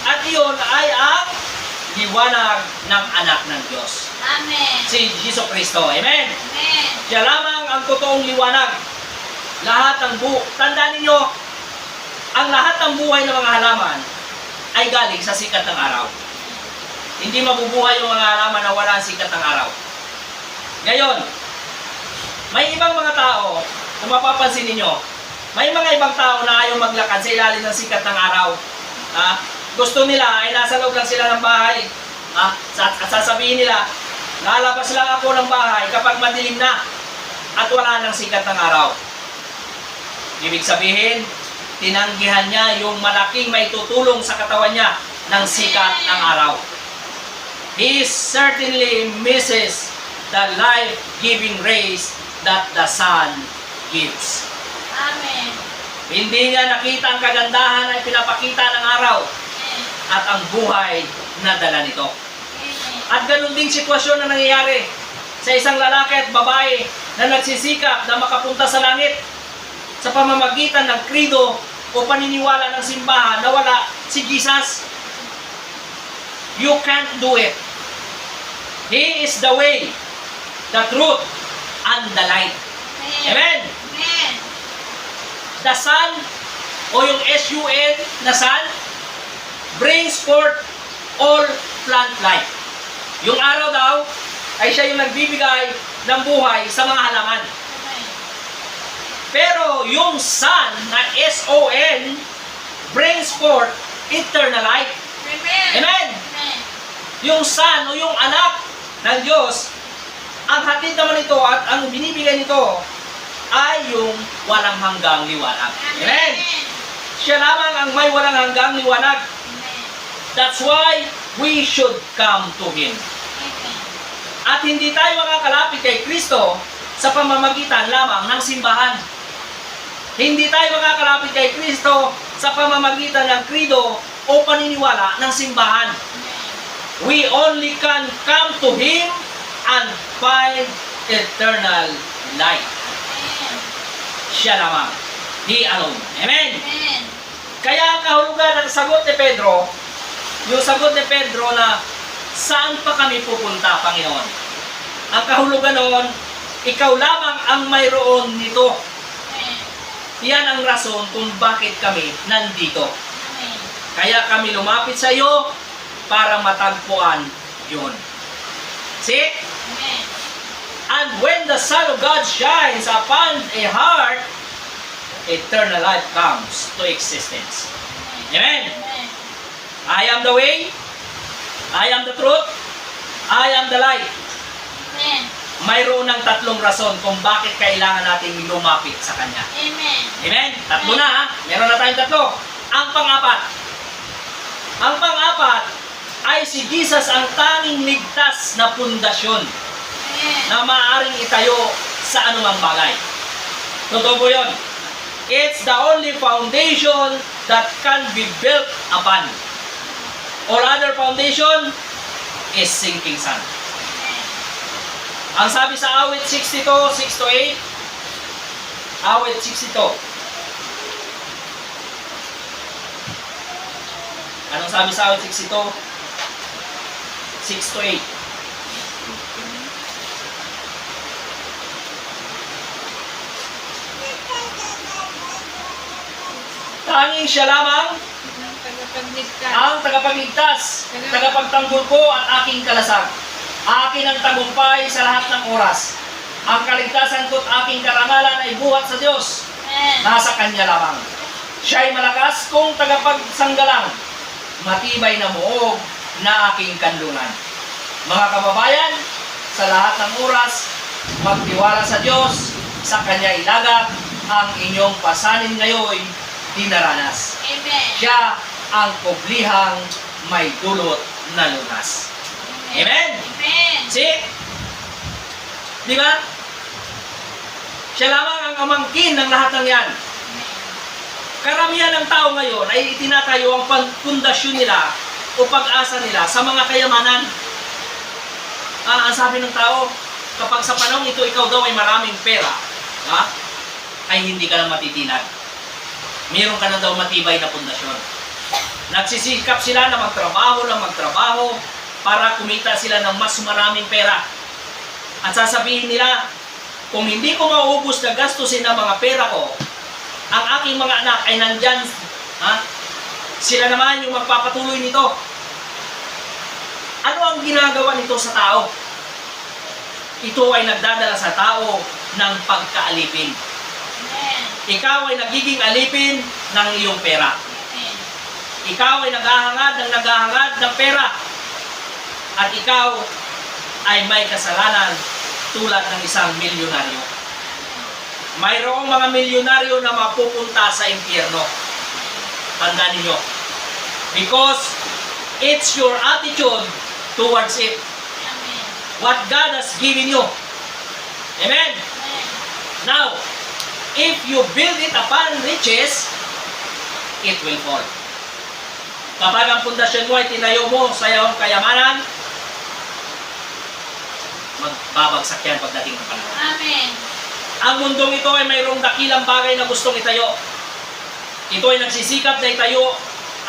At iyon ay ang liwanag ng anak ng Diyos. Amen. Si Jesu Kristo. Amen? Amen. Siya lamang ang totoong liwanag. Lahat ng tandaan ninyo, ang lahat ng buhay ng mga halaman ay galing sa sikat ng araw. Hindi mabubuhay yung mga halaman na wala ang sikat ng araw. Ngayon, may ibang mga tao, kung mapapansin ninyo, may mga ibang tao na ayaw maglakad sa ilalim ng sikat ng araw. Gusto nila ay nasa loob lang sila ng bahay. At sasabihin nila, lalabas lang ako ng bahay kapag madilim na at wala nang sikat ng araw. Ibig sabihin, tinanggihan niya yung malaking may tutulong sa katawan niya ng sikat ng araw. He certainly misses the life-giving rays that the sun gives. Amen. Hindi niya nakita ang kagandahan na pinapakita ng araw at ang buhay na dala nito. Amen. At ganun ding sitwasyon na nangyayari sa isang lalaki at babae na nagsisikap na makapunta sa langit sa pamamagitan ng krido o paniniwala ng simbahan na wala si Jesus. You can't do it. He is the way, the truth, and the light. Amen? Amen. The sun, o yung S-U-N na sun, brings forth all plant life. Yung araw daw, ay siya yung nagbibigay ng buhay sa mga halaman. Amen. Pero yung sun na S-O-N brings forth eternal life. Amen. Amen? Amen. Yung sun o yung anak ng Diyos, ang hatid naman ito at ang binibigay nito ay yung walang hanggang liwanag. Amen? Siya lamang ang may walang hanggang liwanag. Amen. That's why we should come to Him. Amen. At hindi tayo makakalapit kay Kristo sa pamamagitan lamang ng simbahan. Hindi tayo makakalapit kay Kristo sa pamamagitan ng krido o paniniwala ng simbahan. We only can come to Him and find eternal life. Siya lamang. He alone. Amen? Amen. Kaya ang kahulugan ng sagot ni Pedro, yung sagot ni Pedro na saan pa kami pupunta, Panginoon? Ang kahulugan noon, ikaw lamang ang mayroon nito. Amen. Yan ang rason kung bakit kami nandito. Amen. Kaya kami lumapit sa iyo para matagpuan yun. See? Amen. And when the Son of God shines upon a heart, eternal life comes to existence. Amen? Amen. I am the way, I am the truth, I am the light. Amen. Mayroon ng tatlong rason kung bakit kailangan natin lumapit sa Kanya. Amen. Amen? Tatlo na ha? Meron na tayong tatlo. Ang pang-apat. Ang pang-apat ay si Jesus ang tanging ligtas na pundasyon Amen. na maaaring itayo sa anumang bagay. Totoo po yun. It's the only foundation that can be built upon. All other foundation is sinking sand. Ang sabi sa awit 62, 6-8, awit 62. Anong sabi sa awit 62? 6-8. Tanging siya lamang Ang tagapagligtas. ang tagapagligtas, tagapagtanggol ko at aking kalasag. Akin ang tagumpay sa lahat ng oras. Ang kaligtasan ko't aking karangalan ay buhat sa Diyos. Amen. Nasa Kanya lamang. Siya'y malakas kong tagapagsanggalang, matibay na muog na aking kanlungan. Mga kababayan, sa lahat ng oras, magtiwala sa Diyos, sa Kanya ilagak ang inyong pasanin ngayon dinaranas. Amen. Siya ang kublihang may dulot na lunas. Amen? Amen. See? Di ba? Siya lamang ang amangkin ng lahat ng yan. Karamihan ng tao ngayon ay itinatayo ang pundasyon nila o pag-asa nila sa mga kayamanan. Ang sabi ng tao, kapag sa panahon ito ikaw daw ay maraming pera, ay hindi ka na matitinag. Meron ka na daw matibay na pundasyon. Nagsisikap sila na magtrabaho para kumita sila ng mas maraming pera. At sasabihin nila, kung hindi ko mauubos na gastusin ang mga pera ko, ang aking mga anak ay nandyan, sila naman yung magpapatuloy nito. Ano ang ginagawa nito sa tao? Ito ay nagdadala sa tao ng pagkaalipin. Amen. Ikaw ay nagiging alipin ng iyong pera. Amen. Ikaw ay naghahangad ng pera. At ikaw ay may kasalanan tulad ng isang milyonaryo. Mayroong mga milyonaryo na mapupunta sa impyerno. Tandaan ninyo. Because it's your attitude towards it. Amen. What God has given you. Amen? Amen. Now, if you build it upon riches, it will fall. Kapag ang pundasyon mo ay tinayo mo sa iyong kayamanan, magbabagsak yan pagdating ng panahon. Amen. Ang mundong ito ay mayroong dakilang bagay na gustong itayo. Ito ay nagsisikap na itayo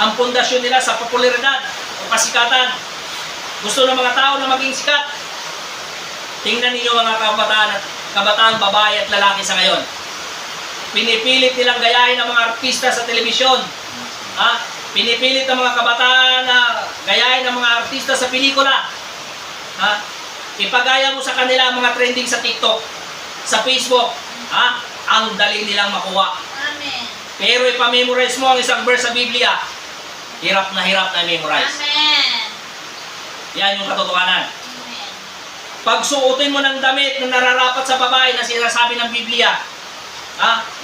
ang pundasyon nila sa popularidad o kasikatan. Gusto ng mga tao na maging sikat. Tingnan ninyo mga kabataan, babae at lalaki sa ngayon. Pinipilit nilang gayahin ang mga artista sa telebisyon. Pinipilit ng mga kabataan na gayahin ang mga artista sa pelikula. Ipagaya mo sa kanila ang mga trending sa TikTok, sa Facebook. Ang dali nilang makuha. Amen. Pero ipamemorize mo ang isang verse sa Biblia, hirap na memorize. Amen. Yan yung katotohanan. Amen. Pagsuotin mo ng damit na nararapat sa babae na sinasabi ng Biblia,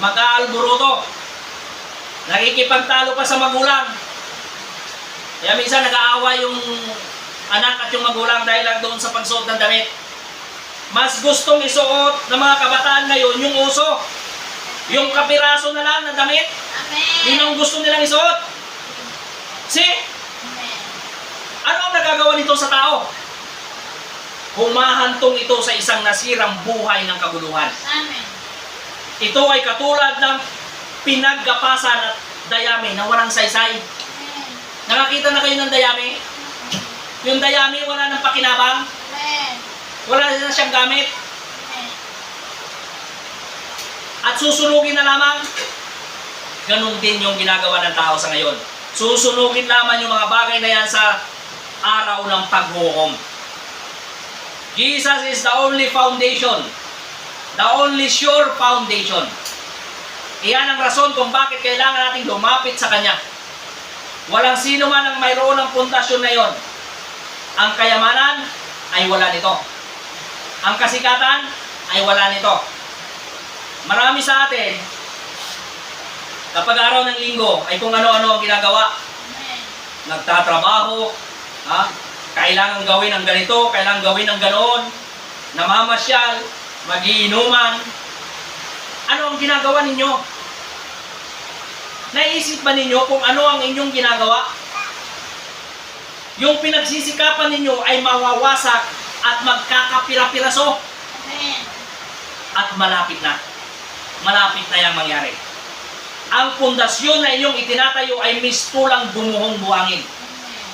mag-aalburuto. Nakikipagtalo pa sa magulang. Kaya minsan nag-aawa yung anak at yung magulang dahil lang doon sa pagsuot ng damit. Mas gustong isuot ng mga kabataan ngayon yung uso. Yung kapiraso na lang ng damit. Amen. Yun ang gusto nilang isuot. See? Amen. Ano ang nagagawa nito sa tao? Humahantong ito sa isang nasirang buhay ng kaguluhan. Amen. Ito ay katulad ng pinaggapasan at dayami na walang saysay. Amen. Nakakita na kayo ng dayami? Yung dayami wala ng pakinabang, Amen. wala na siyang gamit, Amen. at susunugin na lamang. Ganon din yung ginagawa ng tao sa ngayon. Susunugin lamang yung mga bagay na yan sa araw ng paghukom. Jesus is the only foundation, the only sure foundation. Iyan ang rason kung bakit kailangan nating lumapit sa Kanya. Walang sino man ang mayroon ng pundasyon na yon. Ang kayamanan ay wala nito. Ang kasikatan ay wala nito. Marami sa atin, kapag araw ng linggo, ay kung ano-ano ang ginagawa. Amen. Nagtatrabaho, kailangan gawin ang ganito, kailangan gawin ang ganoon, namamasyal, magiinuman. Ano ang ginagawa ninyo? Naisip ba ninyo kung ano ang inyong ginagawa? Yung pinagsisikapan ninyo ay mawawasak at magkakapira-piraso. Amen. At malapit na. Malapit na yang mangyari. Ang pundasyon na inyong itinatayo ay mistulang bumuhong buhangin. Amen.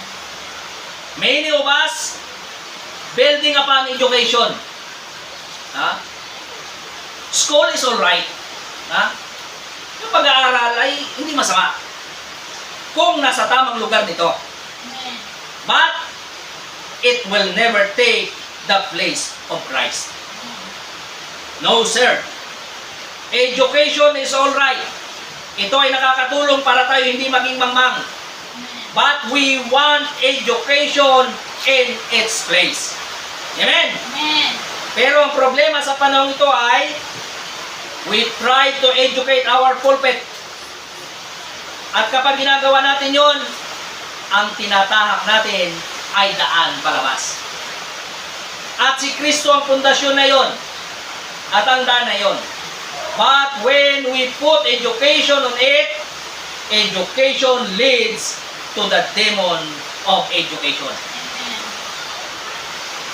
Many of us building upon education. School is alright. Yung pag-aaral ay hindi masama. Kung nasa tamang lugar nito. Amen. But it will never take the place of Christ. No, sir. Education is alright. Ito ay nakakatulong para tayo hindi maging mangmang. But we want education in its place. Amen? Amen. Pero ang problema sa panahon ito ay we try to educate our pulpit. At kapag ginagawa natin yon, ang tinatahak natin ay daan palabas. At si Kristo ang pundasyon na yon. At ang daan na yon. But when we put education on it, education leads to the demon of education. Amen.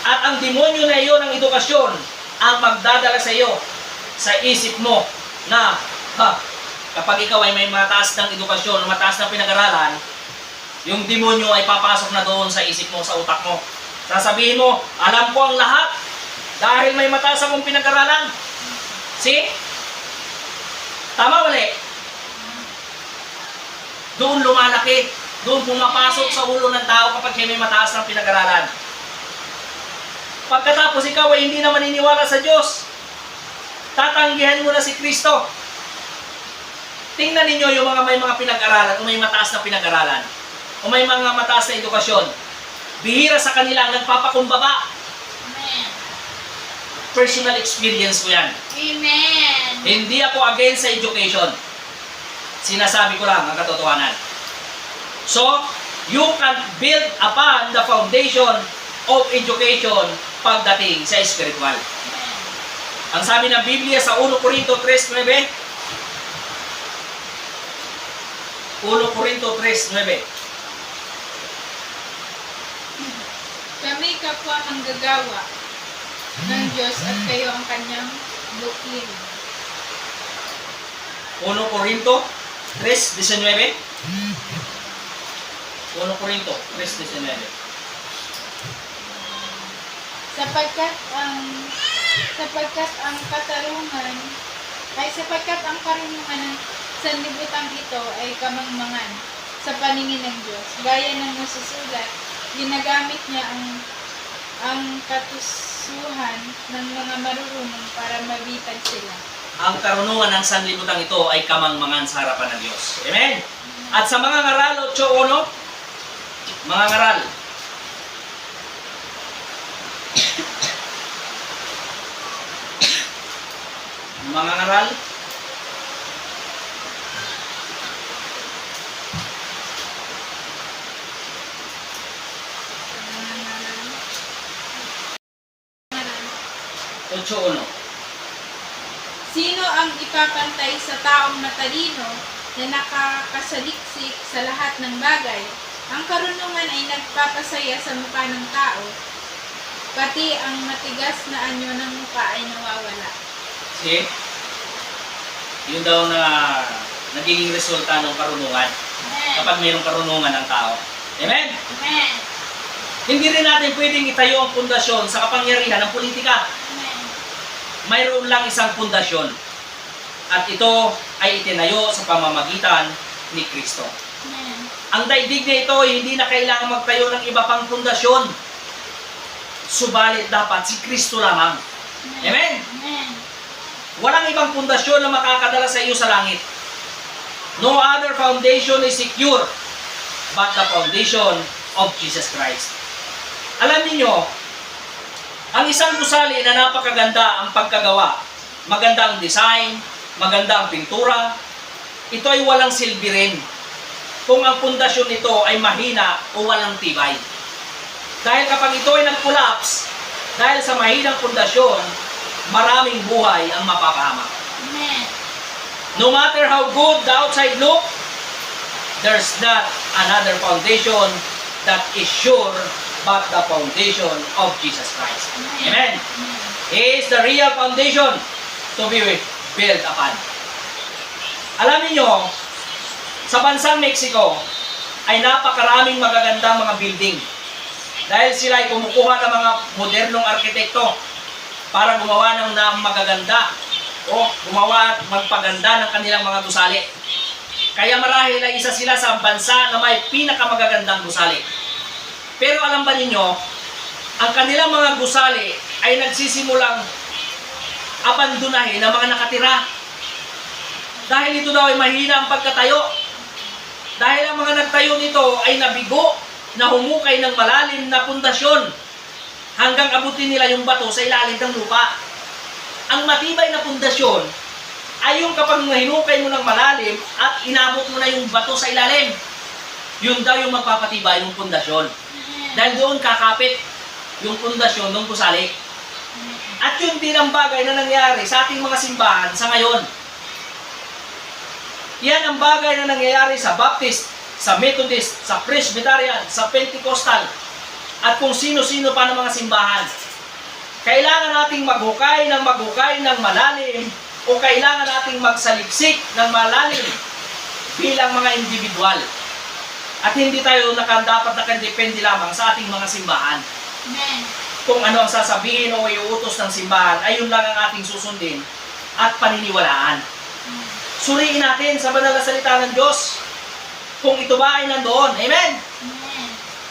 At ang demonyo na iyon ng edukasyon ang magdadala sa iyo, sa isip mo na kapag ikaw ay may mataas ng edukasyon, mataas ng pinag-aralan, yung demonyo ay papasok na doon sa isip mo, sa utak mo. Sasabihin mo, alam ko ang lahat dahil may mataas akong pinag-aralan. See? Tama mali? Doon lumalaki. Doon pumapasok sa ulo ng tao kapag siya may mataas ng pinag-aralan. Pagkatapos ikaw ay hindi na maniniwala sa Diyos, tatanggihan mo na si Kristo. Tingnan ninyo yung mga may mga pinag-aralan o may mataas na pinag-aralan o may mga mataas na edukasyon. Bihira sa kanila ang nagpapakumbaba. Amen. Personal experience ko yan. Amen. Hindi ako against sa education. Sinasabi ko lang ang katotohanan. So, you can build upon the foundation of education pagdating sa spiritual. Amen. Ang sabi ng Biblia sa 1 Corinto 3:9, 1 Corinto 3:9, Kami kapwa manggagawa ng Diyos at kayo ang kanyang bukid. 1 Corinto 3:19, 1 Corinto 3:19. Sapagkat ang karunungan ng sanlibutan ito ay kamangmangan sa paningin ng Diyos. Gaya ng nasusulat, ginagamit niya ang katusuhan ng mga marurunong para mabitag sila. Ang karunungan ng sanlibutan ito ay kamangmangan sa harapan ng Diyos. Amen? At sa mga ngaral, 8:1, mga ngaral, mga ngaral, Mga 8:1. Sino ang ipapantay sa taong matalino na nakakasaliksik sa lahat ng bagay? Ang karunungan ay nagpapasaya sa mukha ng tao, pati ang matigas na anyo ng mukha ay nawawala. See? Yun daw na nagiging resulta ng karunungan Amen. kapag mayroong karunungan ng tao. Amen? Amen. Hindi rin natin pwedeng itayo ang pundasyon sa kapangyarihan ng politika. Amen. Mayroon lang isang pundasyon. At ito ay itinayo sa pamamagitan ni Kristo. Amen. Ang daigdig na ito ay hindi na kailangan magtayo ng iba pang pundasyon. Subalit dapat si Kristo lamang. Amen? Amen. Walang ibang pundasyon na makakadala sa iyo sa langit. No other foundation is secure but the foundation of Jesus Christ. Alam niyo, ang isang gusali na napakaganda ang pagkagawa, maganda ang design, maganda ang pintura, ito ay walang silbi rin kung ang pundasyon nito ay mahina o walang tibay. Dahil kapag ito ay nag-collapse, dahil sa mahinang pundasyon, maraming buhay ang mapapahamak. Amen. No matter how good the outside look, there's not another foundation that is sure but the foundation of Jesus Christ. Amen. He is the real foundation to be built upon. Alam niyo, sa bansang Mexico ay napakaraming magagandang mga building dahil sila ay kumukuha ng mga modernong arkitekto para gumawa ng magaganda o gumawa at magpaganda ng kanilang mga gusali. Kaya marahil ay isa sila sa bansa na may pinakamagagandang gusali. Pero alam ba ninyo, ang kanilang mga gusali ay nagsisimulang abandonahin ng mga nakatira. Dahil ito daw ay mahina ang pagkatayo. Dahil ang mga nagtayo nito ay nabigo, na humukay ng malalim na pundasyon hanggang abutin nila yung bato sa ilalim ng lupa. Ang matibay na pundasyon ay yung kapag hinukay mo ng malalim at inabot mo na yung bato sa ilalim. Yun daw yung magpapatibay ng pundasyon. Dahil doon kakapit yung pundasyon ng gusali. At yun din ang bagay na nangyari sa ating mga simbahan sa ngayon. Yan ang bagay na nangyayari sa Baptist, sa Methodist, sa Presbyterian, sa Pentecostal, at kung sino-sino pa ng mga simbahan. Kailangan nating maghukay ng malalim o kailangan nating magsaliksik ng malalim bilang mga individual. At hindi tayo dapat nakadepende lamang sa ating mga simbahan. Amen. Kung ano ang sasabihin o iuutos ng simbahan, ay yun lang ang ating susundin at paniniwalaan. Suriin natin sa banal na salita ng Diyos kung ito ba ay nandoon. Amen? Amen.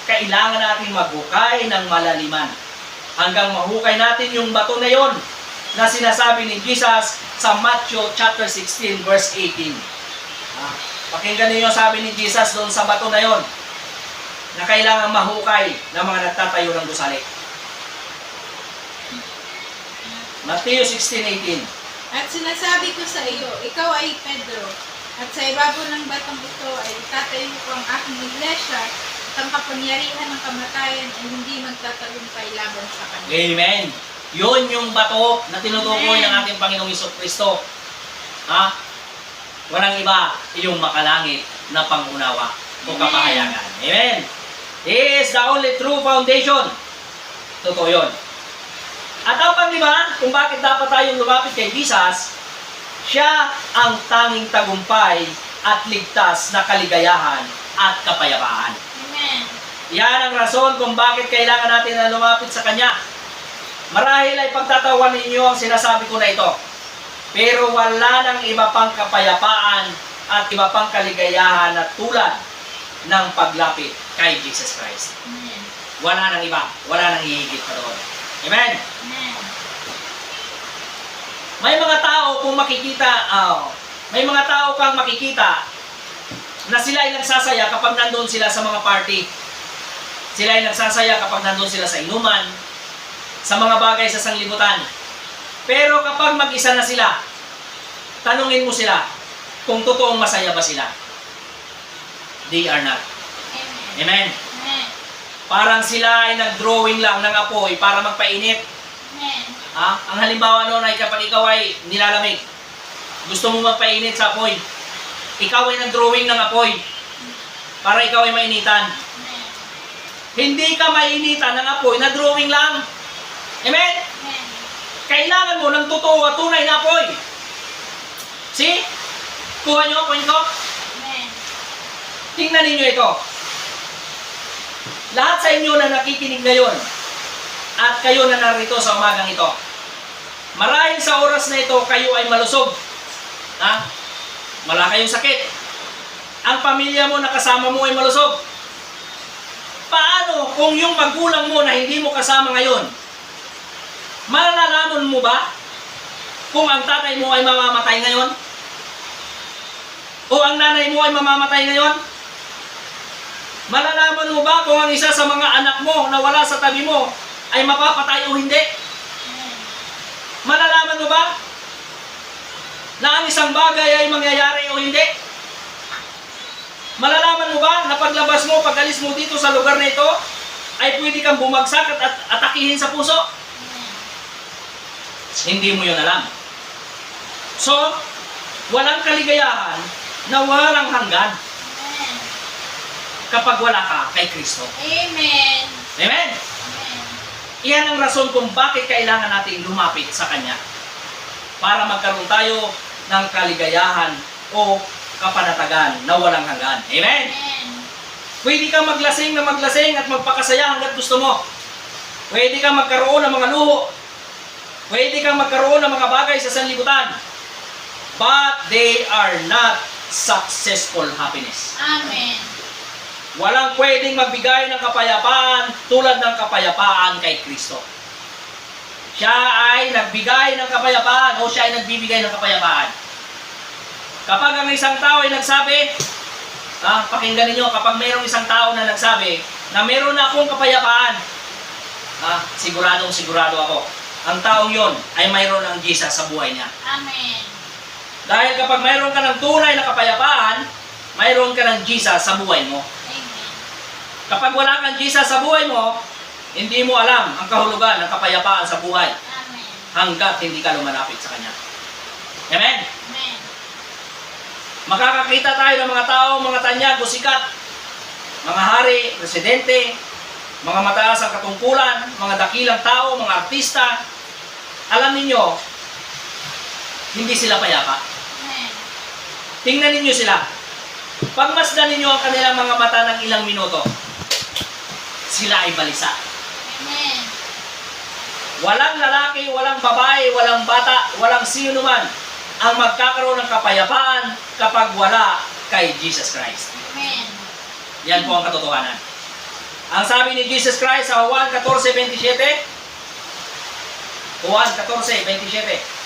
Kailangan natin maghukay ng malaliman hanggang mahukay natin yung bato na yon na sinasabi ni Jesus sa Matthew chapter 16 verse 18. Pakinggan niyo sabi ni Jesus doon sa bato na yon na kailangan mahukay ng mga nagtatayo ng gusali. Matthew 16:18. At sinasabi ko sa iyo, ikaw ay Pedro, at sa ibabaw ng batong ito ay itatayo ko ang aking iglesia, at ang kapangyarihan ng kamatayan ay hindi magtatagumpay laban sa kanya. Amen. Yun yung bato na tinutukoy ng ating Panginoong Jesucristo. Walang iba, yung makalangit na pangunawa o kapahayagan. Amen. He is the only true foundation. Totoo yun. At ang panglima, kung bakit dapat tayong lumapit kay Jesus, siya ang tanging tagumpay at ligtas na kaligayahan at kapayapaan. Amen. Yan ang rason kung bakit kailangan natin na lumapit sa Kanya. Marahil ay pagtatawan ninyo ang sinasabi ko na ito. Pero wala nang iba pang kapayapaan at iba pang kaligayahan na tulad ng paglapit kay Jesus Christ. Amen. Wala nang iba. Wala nang hihigit pa doon. Amen? Amen. May mga tao kung makikita, may mga tao kang makikita na sila ay nagsasaya kapag nandoon sila sa mga party. Sila ay nagsasaya kapag nandoon sila sa inuman, sa mga bagay sa sanglibutan. Pero kapag mag-isa na sila, tanungin mo sila kung totoong masaya ba sila. They are not. Amen. Amen? Amen. Parang sila ay nag-drawing lang ng apoy para magpainit. Amen. Ang halimbawa noon ay kapag ikaw ay nilalamig, gusto mo magpainit sa apoy, ikaw ay nag-drawing ng apoy para ikaw ay mainitan. Amen. Hindi ka mainitan ng apoy, na-drawing lang. Amen? Amen. Kailangan mo ng totoo at tunay na apoy. See? Kuha nyo, point ko? Amen. Tingnan ninyo ito. Lahat sa inyo na nakikinig ngayon at kayo na narito sa umagang ito, marahil sa oras na ito, kayo ay malusog. Wala kayong sakit. Ang pamilya mo na kasama mo ay malusog. Paano kung yung magulang mo na hindi mo kasama ngayon, malalaman mo ba kung ang tatay mo ay mamamatay ngayon? O ang nanay mo ay mamamatay ngayon? Malalaman mo ba kung ang isa sa mga anak mo na wala sa tabi mo ay mapapatay o hindi? Malalaman mo ba na ang isang bagay ay mangyayari o hindi? Malalaman mo ba na paglabas mo, pag-alis mo dito sa lugar na ito, ay pwede kang bumagsak at atakihin sa puso? Hindi mo yun alam. So, walang kaligayahan na walang hanggan kapag wala ka kay Kristo. Amen. Amen? Amen. Iyan ang rason kung bakit kailangan natin lumapit sa Kanya. Para magkaroon tayo ng kaligayahan o kapanatagan na walang hanggan. Amen? Amen. Pwede kang maglasing na maglasing at magpakasaya hanggat gusto mo. Pwede kang magkaroon ng mga luho. Pwede kang magkaroon ng mga bagay sa sanlibutan. But they are not successful happiness. Amen. Walang pwedeng magbigay ng kapayapaan tulad ng kapayapaan kay Kristo. Siya ay nagbigay ng kapayapaan o siya ay nagbibigay ng kapayapaan. Kapag ang isang tao ay nagsabi, pakinggan ninyo, kapag mayroong isang tao na nagsabi na meron na akong kapayapaan, sigurado ako, ang taong yon ay mayroon ng Jesus sa buhay niya. Amen. Dahil kapag mayroon ka ng tunay na kapayapaan, mayroon ka ng Jesus sa buhay mo. Amen. Kapag wala kang Jesus sa buhay mo, hindi mo alam ang kahulugan ng kapayapaan sa buhay Amen. hanggat hindi ka lumalapit sa Kanya. Amen? Amen. Makakakita tayo ng mga tao, mga tanyag o sikat, mga hari, presidente, mga mataas ang katungkulan, mga dakilang tao, mga artista. Alam ninyo, hindi sila payapa. Amen. Tingnan ninyo sila. Pagmasdan ninyo ang kanilang mga mata ng ilang minuto, sila ay balisa. Amen. Walang lalaki, walang babae, walang bata, walang sino man ang magkakaroon ng kapayapaan kapag wala kay Jesus Christ. Amen. Yan po ang katotohanan. Ang sabi ni Jesus Christ sa Juan 14:27, Juan 14:27,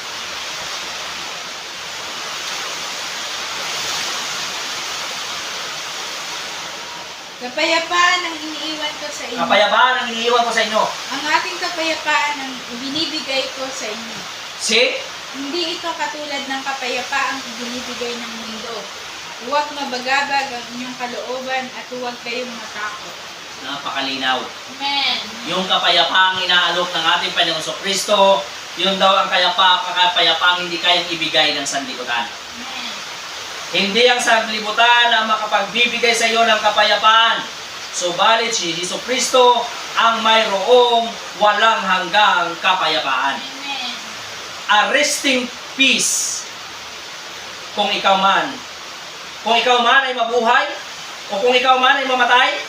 Kapayapaan ang iniiwan ko sa inyo. kapayapaan ang iniiwan ko sa inyo. Ang aking kapayapaan ang ibinibigay ko sa inyo. See? Hindi ito katulad ng kapayapaang ibinibigay ng mundo. Huwag mabagabag ang inyong kalooban at huwag kayong matakot. Napakalinaw. Amen. Yung kapayapaang inaalok ng ating Panginoon Kristo, yun daw ang kapayapaang hindi kayang ibigay ng sanlibutan. Amen. Hindi ang sanlibutan ang makapagbibigay sa iyo ng kapayapaan. Subalit si Hesus Kristo ang mayroong walang hanggang kapayapaan. Amen. A resting peace. Kung ikaw man ay mabuhay, o kung ikaw man ay mamatay,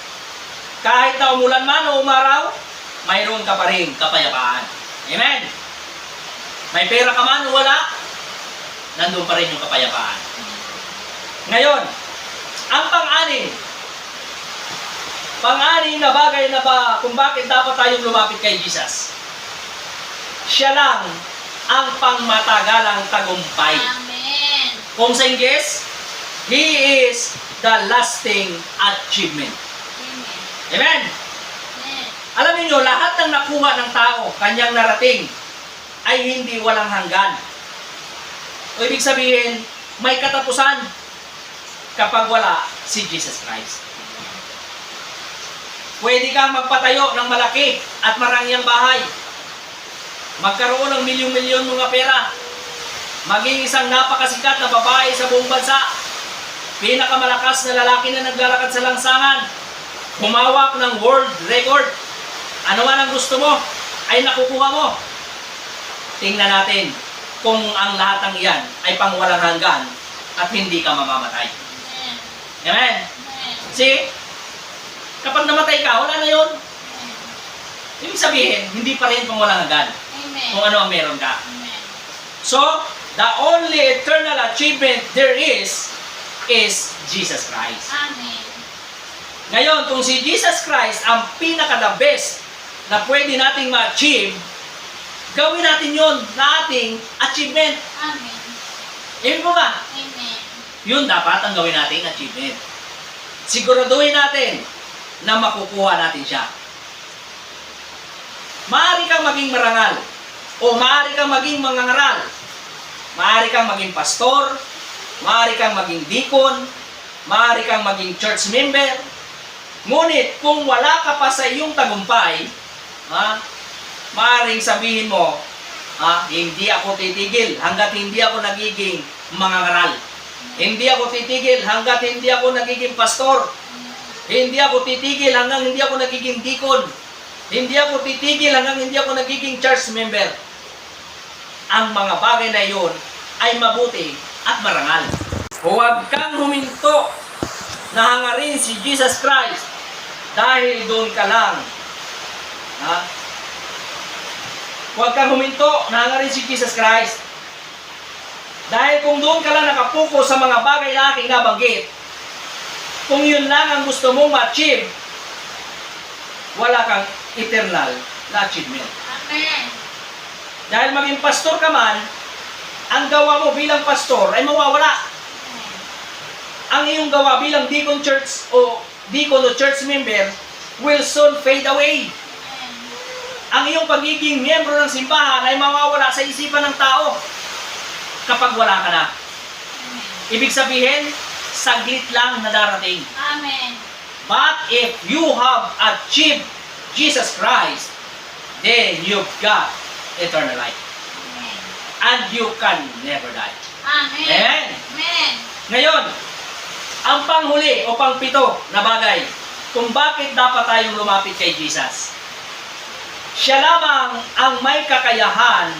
kahit na umulan man o umaraw, mayroon ka pa rin kapayapaan. Amen? May pera ka man o wala, nandun pa rin yung kapayapaan. Ngayon, ang pang-anim na bagay na ba kung bakit dapat tayong lumapit kay Jesus? Siya lang ang pangmatagalang tagumpay. Amen. Kung sa Ingles, He is the lasting achievement. Amen. Amen? Amen. Alam niyo, lahat ng nakuha ng tao, kanyang narating, ay hindi walang hanggan. O ibig sabihin, may katapusan kapag wala si Jesus Christ. Pwede kang magpatayo ng malaki at marangyang bahay. magkaroon ng milyon-milyon mga pera, maging isang napakasikat na babae sa buong bansa, pinakamalakas na lalaki na naglalakad sa lansangan, humawak ng world record, ano man ang gusto mo, ay nakukuha mo. Tingnan natin kung ang lahat ng iyan ay pangwalang hanggan at hindi ka mamamatay. Amen. Amen? Amen. See? Kapag namatay ka, wala na yun. Ibig sabihin, hindi pa rin pangwalang hanggan Amen. kung ano ang meron ka. Amen. So, the only eternal achievement there is Jesus Christ. Amen. Ngayon, kung si Jesus Christ ang pinaka-the best na pwede nating ma-achieve, gawin natin yon na ating achievement. Amen. Ibig mo ba? Amen. Yun dapat ang gawin nating achievement. Siguraduhin natin na makukuha natin siya. Maaari kang maging marangal o maaari kang maging mangangaral. Maaari kang maging pastor, maaari kang maging deacon, maaari kang maging church member. Ngunit kung wala ka pa sa iyong tagumpay, maaaring sabihin mo, hindi ako titigil hanggat hindi ako nagiging mangangaral. Hindi ako titigil hanggat hindi ako nagiging pastor. Hindi ako titigil hanggang hindi ako nagiging deacon. Hindi ako titigil hanggang hindi ako nagiging church member. Ang mga bagay na iyon ay mabuti at marangal. Huwag kang huminto na hangarin si Jesus Christ dahil doon ka lang. Huwag kang huminto na hangarin si Jesus Christ. Dahil kung doon ka lang nakapokus sa mga bagay na aking nabanggit, kung yun lang ang gusto mong ma-achieve, wala kang eternal na achievement. Amen. Dahil maging pastor ka man, ang gawa mo bilang pastor ay mawawala. Ang iyong gawa bilang deacon church o deacon o church member will soon fade away. Ang iyong pagiging miyembro ng simbahan ay mawawala sa isipan ng tao kapag wala ka na. Ibig sabihin, saglit lang na darating. Amen. But if you have achieved Jesus Christ, then you've got eternal life. Amen. And you can never die. Amen. Amen. Amen. Ngayon, ang panghuli o pangpito na bagay kung bakit dapat tayong lumapit kay Jesus. Siya lamang ang may kakayahan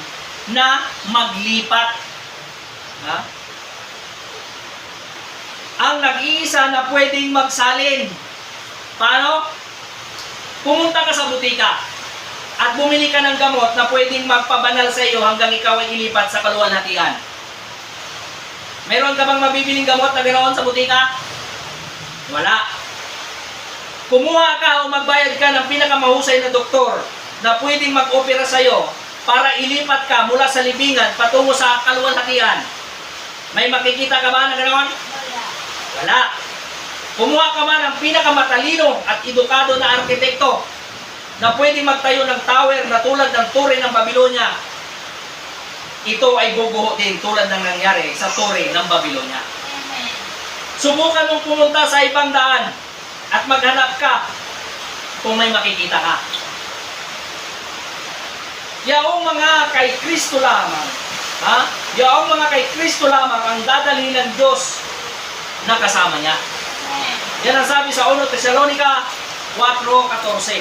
na maglipat. Ang nag-iisa na pwedeng magsalin. Paano? Pumunta ka sa butika at bumili ka ng gamot na pwedeng magpabanal sa iyo hanggang ikaw ay ilipat sa kaluwalhatian. Meron ka bang mabibiling gamot na ganoon sa butika? Wala. Kumuha ka o magbayad ka ng pinakamahusay na doktor na pwedeng mag-opera sa iyo para ilipat ka mula sa libingan patungo sa kaluwalhatian. May makikita ka ba na ganoon? Wala. Wala. Kumuha ka man ng pinakamatalino at edukado na arkitekto na pwede magtayo ng tower na tulad ng Tore ng Babylonia. Ito ay guguho din tulad ng nangyari sa Tore ng Babylonia. Amen. Subukan mong pumunta sa ibang daan at maghanap ka kung may makikita ka. Yaong mga kay Kristo lamang, yaong mga kay Kristo lamang ang dadalhin ng Diyos na kasama niya. Amen. Yan ang sabi sa 1 Tesalonica 4:14.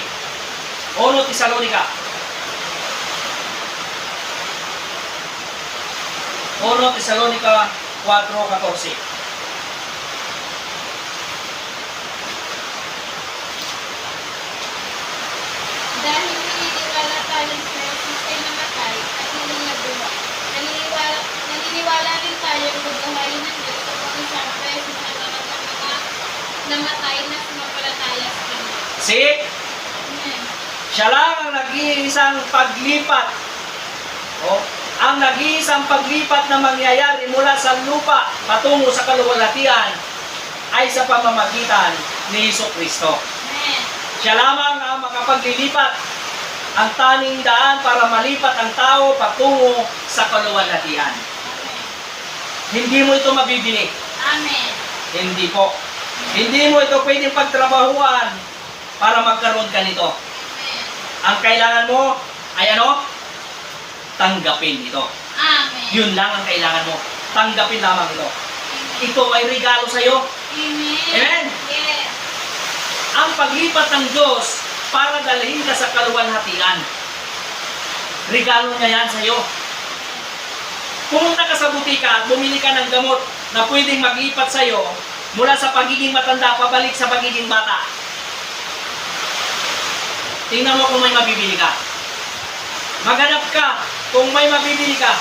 1 Tesalonica 4:14. Dahil naniniwala tayo sa Jesus ay namatay at naniniwala rin tayo ang bubuhayin ng Diyos sa pag-isang beses na mga namatay na sumampalataya sa Kanya. See? Amen. Siya lang ang nag-iisang paglipat. Ang nag-iisang paglipat na mangyayari mula sa lupa patungo sa kaluwalhatian ay sa pamamagitan ni Jesucristo. Amen. Siya lamang ang makapaglilipat ang tanging daan para malipat ang tao patungo sa kaluwalhatian. Amen. Hindi mo ito mabibili. Amen. Hindi po. Hindi mo ito pwedeng pagtrabahuan para magkaroon ka nito. Amen. Ang kailangan mo ay ano? tanggapin ito. Amen. Yun lang ang kailangan mo. Tanggapin lamang ito. Amen. Ito ay regalo sa iyo. Amen. Amen. Yes. Ang paglipat ng Diyos para dalhin ka sa kaluwalhatian. Regalo niya yan sa iyo. Pumunta ka sa butika at bumili ka ng gamot na pwedeng maglipat sa iyo mula sa pagiging matanda pabalik sa pagiging bata. Tingnan mo kung may mabibili ka. Maghanap ka kung may mabibili ka.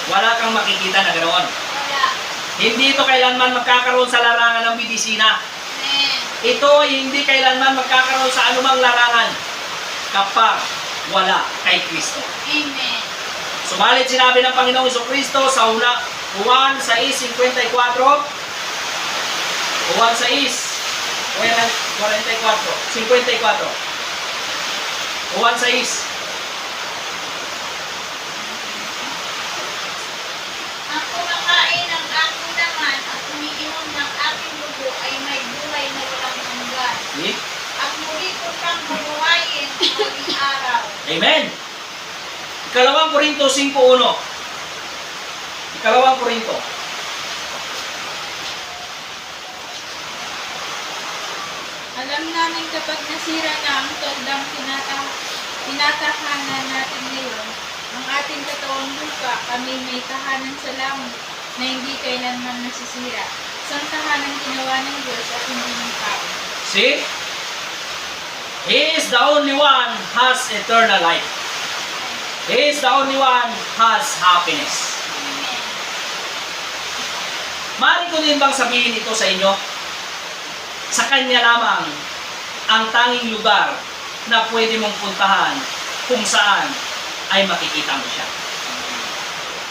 Wala kang makikita na ganoon. Wala. Hindi ito kailanman magkakaroon sa larangan ng medisina. Amen. Ito ay hindi kailanman magkakaroon sa anumang larangan kapag wala kay Kristo. Amen. Subalit sinabi ng Panginoong Jesucristo sa Juan 6:54, Juan 6:54, Juan 6. Ang kumakain ng aking laman at umiinom ng aking dugo ay may buhay na walang hanggan. See? At muli ko siyang bubuhayin sa huling araw. Amen. Ikalawang Korinto 5:1. Ikalawang Korinto. Alam namin kapag nasira na ang toldang tinatahanan natin ngayon, ang ating katawang lupa, kami may tahanan sa langit na hindi kailanman nasisira. Isang tahanan ginawa ng Diyos at hindi ng tao. See? He is the only one has eternal life. He is the only one has happiness. Amen. Maaari ko din bang sabihin ito sa inyo? Sa Kanya lamang ang tanging lugar na pwede mong puntahan kung saan ay makikita mo siya.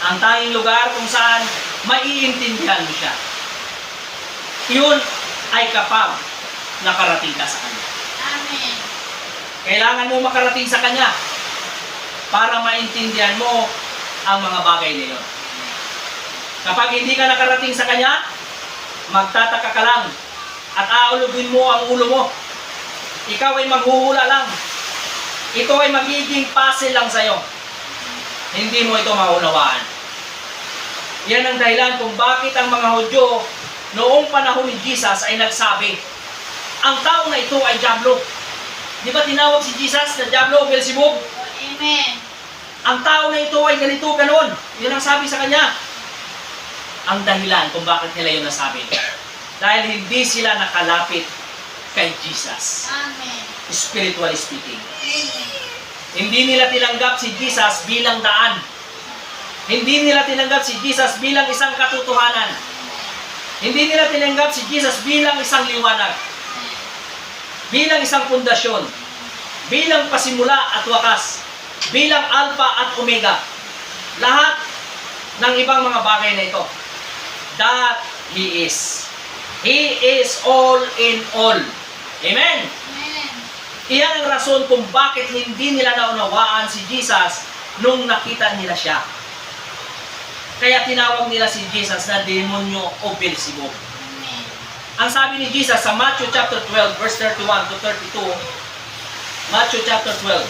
Ang tanging lugar kung saan maiintindihan mo siya. Yun ay kapag nakarating ka sa Kanya. Amen. Kailangan mo makarating sa Kanya para maintindihan mo ang mga bagay na yun. Kapag hindi ka nakarating sa Kanya, magtataka ka lang at aulugin mo ang ulo mo. Ikaw ay maghuhula lang. Ito ay magiging puzzle lang sa'yo. Hindi mo ito maunawaan. Yan ang dahilan kung bakit ang mga Hudyo noong panahon ni Jesus ay nagsabi, ang tao na ito ay Diablo. Di ba tinawag si Jesus na Diablo o Beelzebub? Amen. Ang tao na ito ay ganito, ganon. Yun ang sabi sa kanya. Ang dahilan kung bakit nila yun nasabi. Dahil hindi sila nakalapit kay Jesus. Amen. Spiritually speaking. Amen. Hindi nila tinanggap si Jesus bilang daan. Hindi nila tinanggap si Jesus bilang isang katotohanan. Hindi nila tinanggap si Jesus bilang isang liwanag. Bilang isang pundasyon. Bilang pasimula at wakas. Bilang Alpha at Omega. Lahat ng ibang mga bagay na ito. That He is. He is all in all. Amen. Amen. Iyan ang rason kung bakit hindi nila naunawaan si Jesus nung nakita nila siya. Kaya tinawag nila si Jesus na demonyo o Beelzebub. Amen. Ang sabi ni Jesus sa Matthew chapter 12 verse 31 to 32, Matthew chapter 12,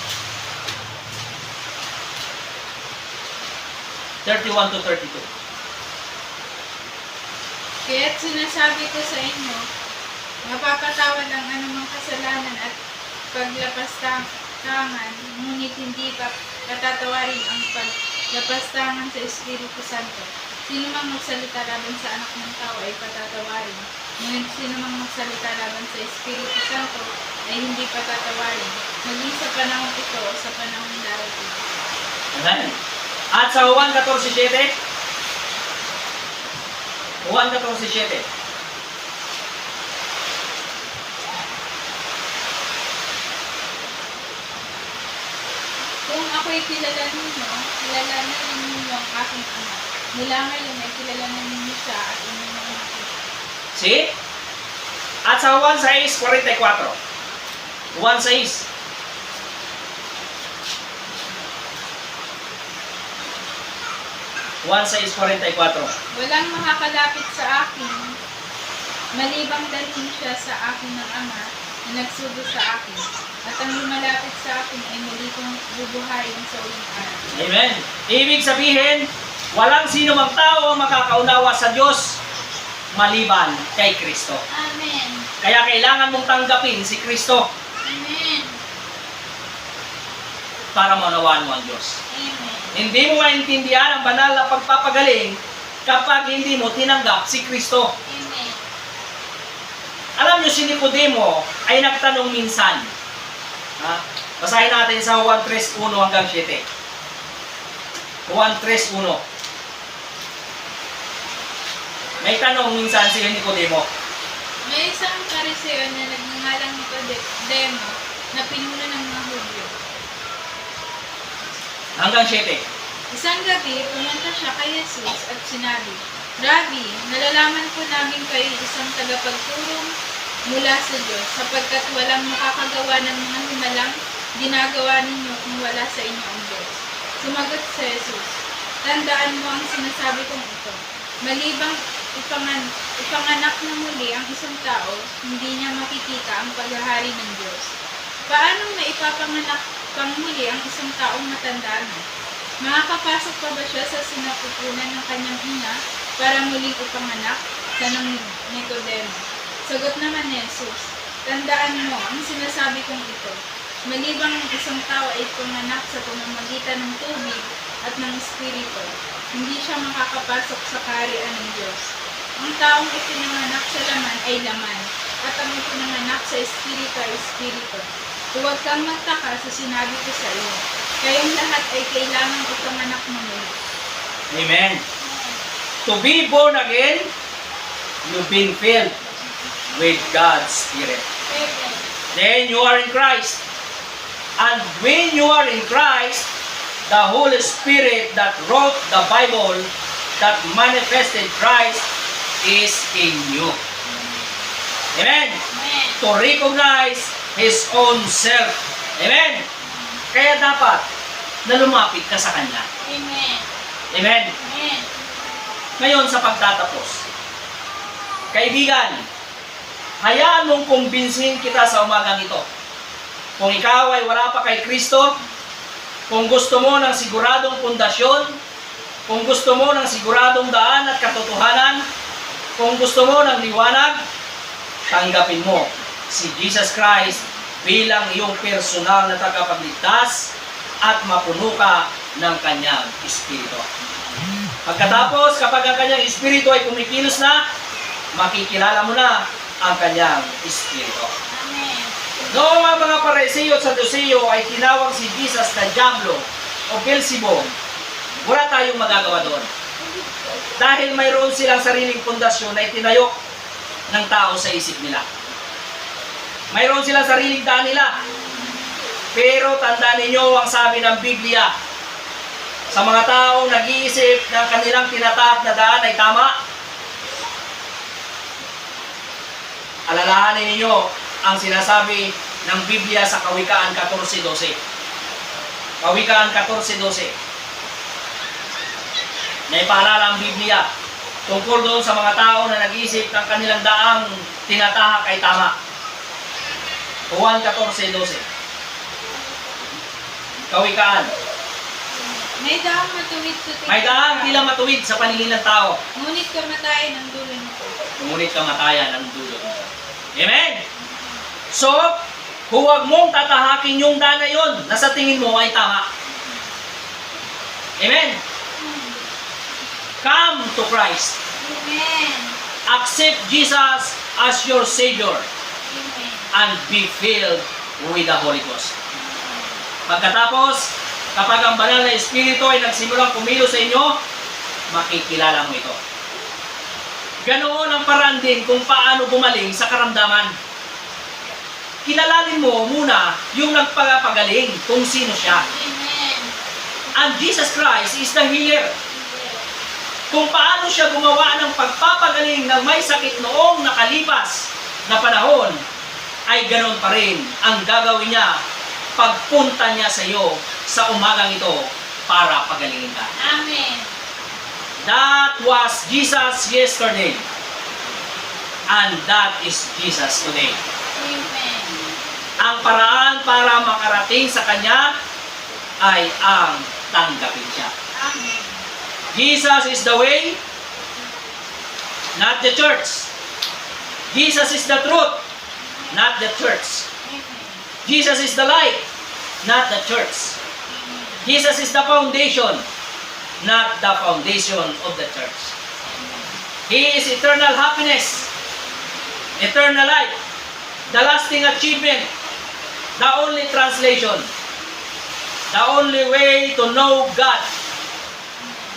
31 to 32. Kaya't sinasabi ko sa inyo, mapapatawad ang anumang kasalanan at paglapastangan, ngunit hindi pa patatawarin ang paglapastangan sa Espiritu Santo. Sino mang magsalita laban sa anak ng tao ay patatawarin, ngunit sino mang magsalita laban sa Espiritu Santo ay hindi patatawarin, maging sa panahon ito o sa panahon darating. Amen. At sa Juan 14:7, Juan 14:7. Kung ako'y kilalanin ninyo, kilalanin ninyo ang aking Ama. Mula ngayon ay kilalanin ninyo siya at inyong mga nakita. See? At sa Juan 6:44. Juan 6. Juan 6:44. Walang makakalapit sa akin, malibang dalhin siya sa akin ng Ama. na nagsugo sa akin. At ang lumalapit sa akin ay muli kong bubuhayin sa uling araw. Amen. Ibig sabihin, walang sino mang tao ang makakaunawa sa Diyos maliban kay Kristo. Amen. Kaya kailangan mong tanggapin si Kristo Amen. para maunawaan mo ang Diyos. Amen. Hindi mo maintindihan ang banal na pagpapagaling kapag hindi mo tinanggap si Kristo. Amen. Alam nyo, si Nicodemo ay nagtanong minsan. Ha? Basahin natin sa Juan 3:1 hanggang 7. Juan 3:1. May tanong minsan si Nicodemo. May isang Pariseo na nagngangalang Nicodemo na pinuno ng mga Hudyo. Hanggang 7. Isang gabi, pumunta siya kay Jesus at sinabi, Rabbi, nalalaman po namin kayo isang tagapagturong mula sa Diyos sapagkat walang makakagawa ng mga himalang ginagawa ninyo kung wala sa inyo ang Diyos. Sumagot si Jesus, tandaan mo ang sinasabi kong ito. Malibang ipanganak na muli ang isang tao, hindi niya makikita ang paghahari ng Diyos. Paanong maipapanganak pang muli ang isang taong matanda na? Makakapasok pa ba siya sa sinapupunan ng kanyang ina para muling ipanganak? Tanong ni Nicodemo. Sagot naman ni Jesus, tandaan mo ang sinasabi kong ito. Malibang ang isang tao ay panganak sa pamamagitan ng tubig at ng Espiritu, hindi siya makakapasok sa kaharian ng Diyos. Ang taong ipinanganak sa laman ay laman, at ang ipinanganak sa Espiritu ay Espiritu. Huwag kang magtaka sa sinabi ko sa iyo. Kayong lahat ay kailangang ipanganak na muli. Amen. To be born again, you've been filled with God's Spirit. Amen. Then you are in Christ. And when you are in Christ, the Holy Spirit that wrote the Bible, that manifested Christ, is in you. Amen. Amen. To recognize His own self. Amen. Kaya dapat na lumapit ka sa Kanya. Amen. Amen. Amen. Ngayon sa pagtatapos. Kaibigan, hayaan mong kumbinsin kita sa umagang ito. Kung ikaw ay wala pa kay Kristo, kung gusto mo ng siguradong pundasyon, kung gusto mo ng siguradong daan at katotohanan, kung gusto mo ng liwanag, tanggapin mo si Jesus Christ bilang iyong personal na tagapagligtas at mapuno ka ng kanyang Espiritu. Pagkatapos, kapag ang kanyang Espiritu ay kumikilos na, makikilala mo na ang kanyang Espiritu. Amen. Noong ang mga Pariseo at Saduceo ay tinawag si Jesus na Diablo o Beelzebub, wala tayong magagawa doon. Dahil mayroon silang sariling pundasyon na itinayo ng tao sa isip nila. Mayroon silang sariling daan nila. Pero tandaan ninyo ang sabi ng Biblia, sa mga taong nag-iisip na kanilang tinatahak na daan ay tama, alalahanin ninyo ang sinasabi ng Biblia sa Kawikaan 14:12. Kawikaan 14:12. Naipaalala ang Biblia tungkol doon sa mga tao na nag-iisip ng kanilang daang tinatahak ay tama. Juan 14:12. Kawikaan. May daang matuwid sa tingin. May daang tila matuwid sa paningin ng tao, Ngunit kamatayan ang dulo nito. ngunit kamatayan ang dulo nito. Amen? So, huwag mong tatahakin yung daan na yun na sa tingin mo ay tama. Amen? Come to Christ. Amen. Accept Jesus as your Savior Amen. and be filled with the Holy Ghost. Pagkatapos, kapag ang banal na Espiritu ay nagsimulang kumilos sa inyo, makikilala mo ito. Ganoon ang paraan din kung paano gumaling sa karamdaman. Kilalanin mo muna yung nagpapagaling kung sino siya. Amen. And Jesus Christ is the healer. Kung paano siya gumawa ng pagpapagaling ng may sakit noong nakalipas na panahon, ay ganoon pa rin ang gagawin niya pagpunta niya sa iyo sa umagang ito para pagalingin ka. Amen. That was Jesus yesterday. And that is Jesus today. Amen. Ang paraan para makarating sa Kanya ay ang tanggapin siya. Amen. Jesus is the way, not the church. Jesus is the truth, not the church. Amen. Jesus is the light, not the church. Jesus is the foundation, not the foundation of the church. He is eternal happiness, eternal life, the lasting achievement, the only translation, the only way to know God,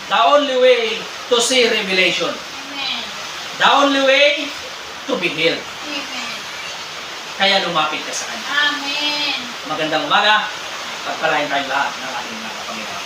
the only way to see revelation, Amen. the only way to be healed. Amen. Kaya lumapit ka sa Kanya. Amen. Magandang umaga, pagpalain tayong lahat ng ating mga Panginoon.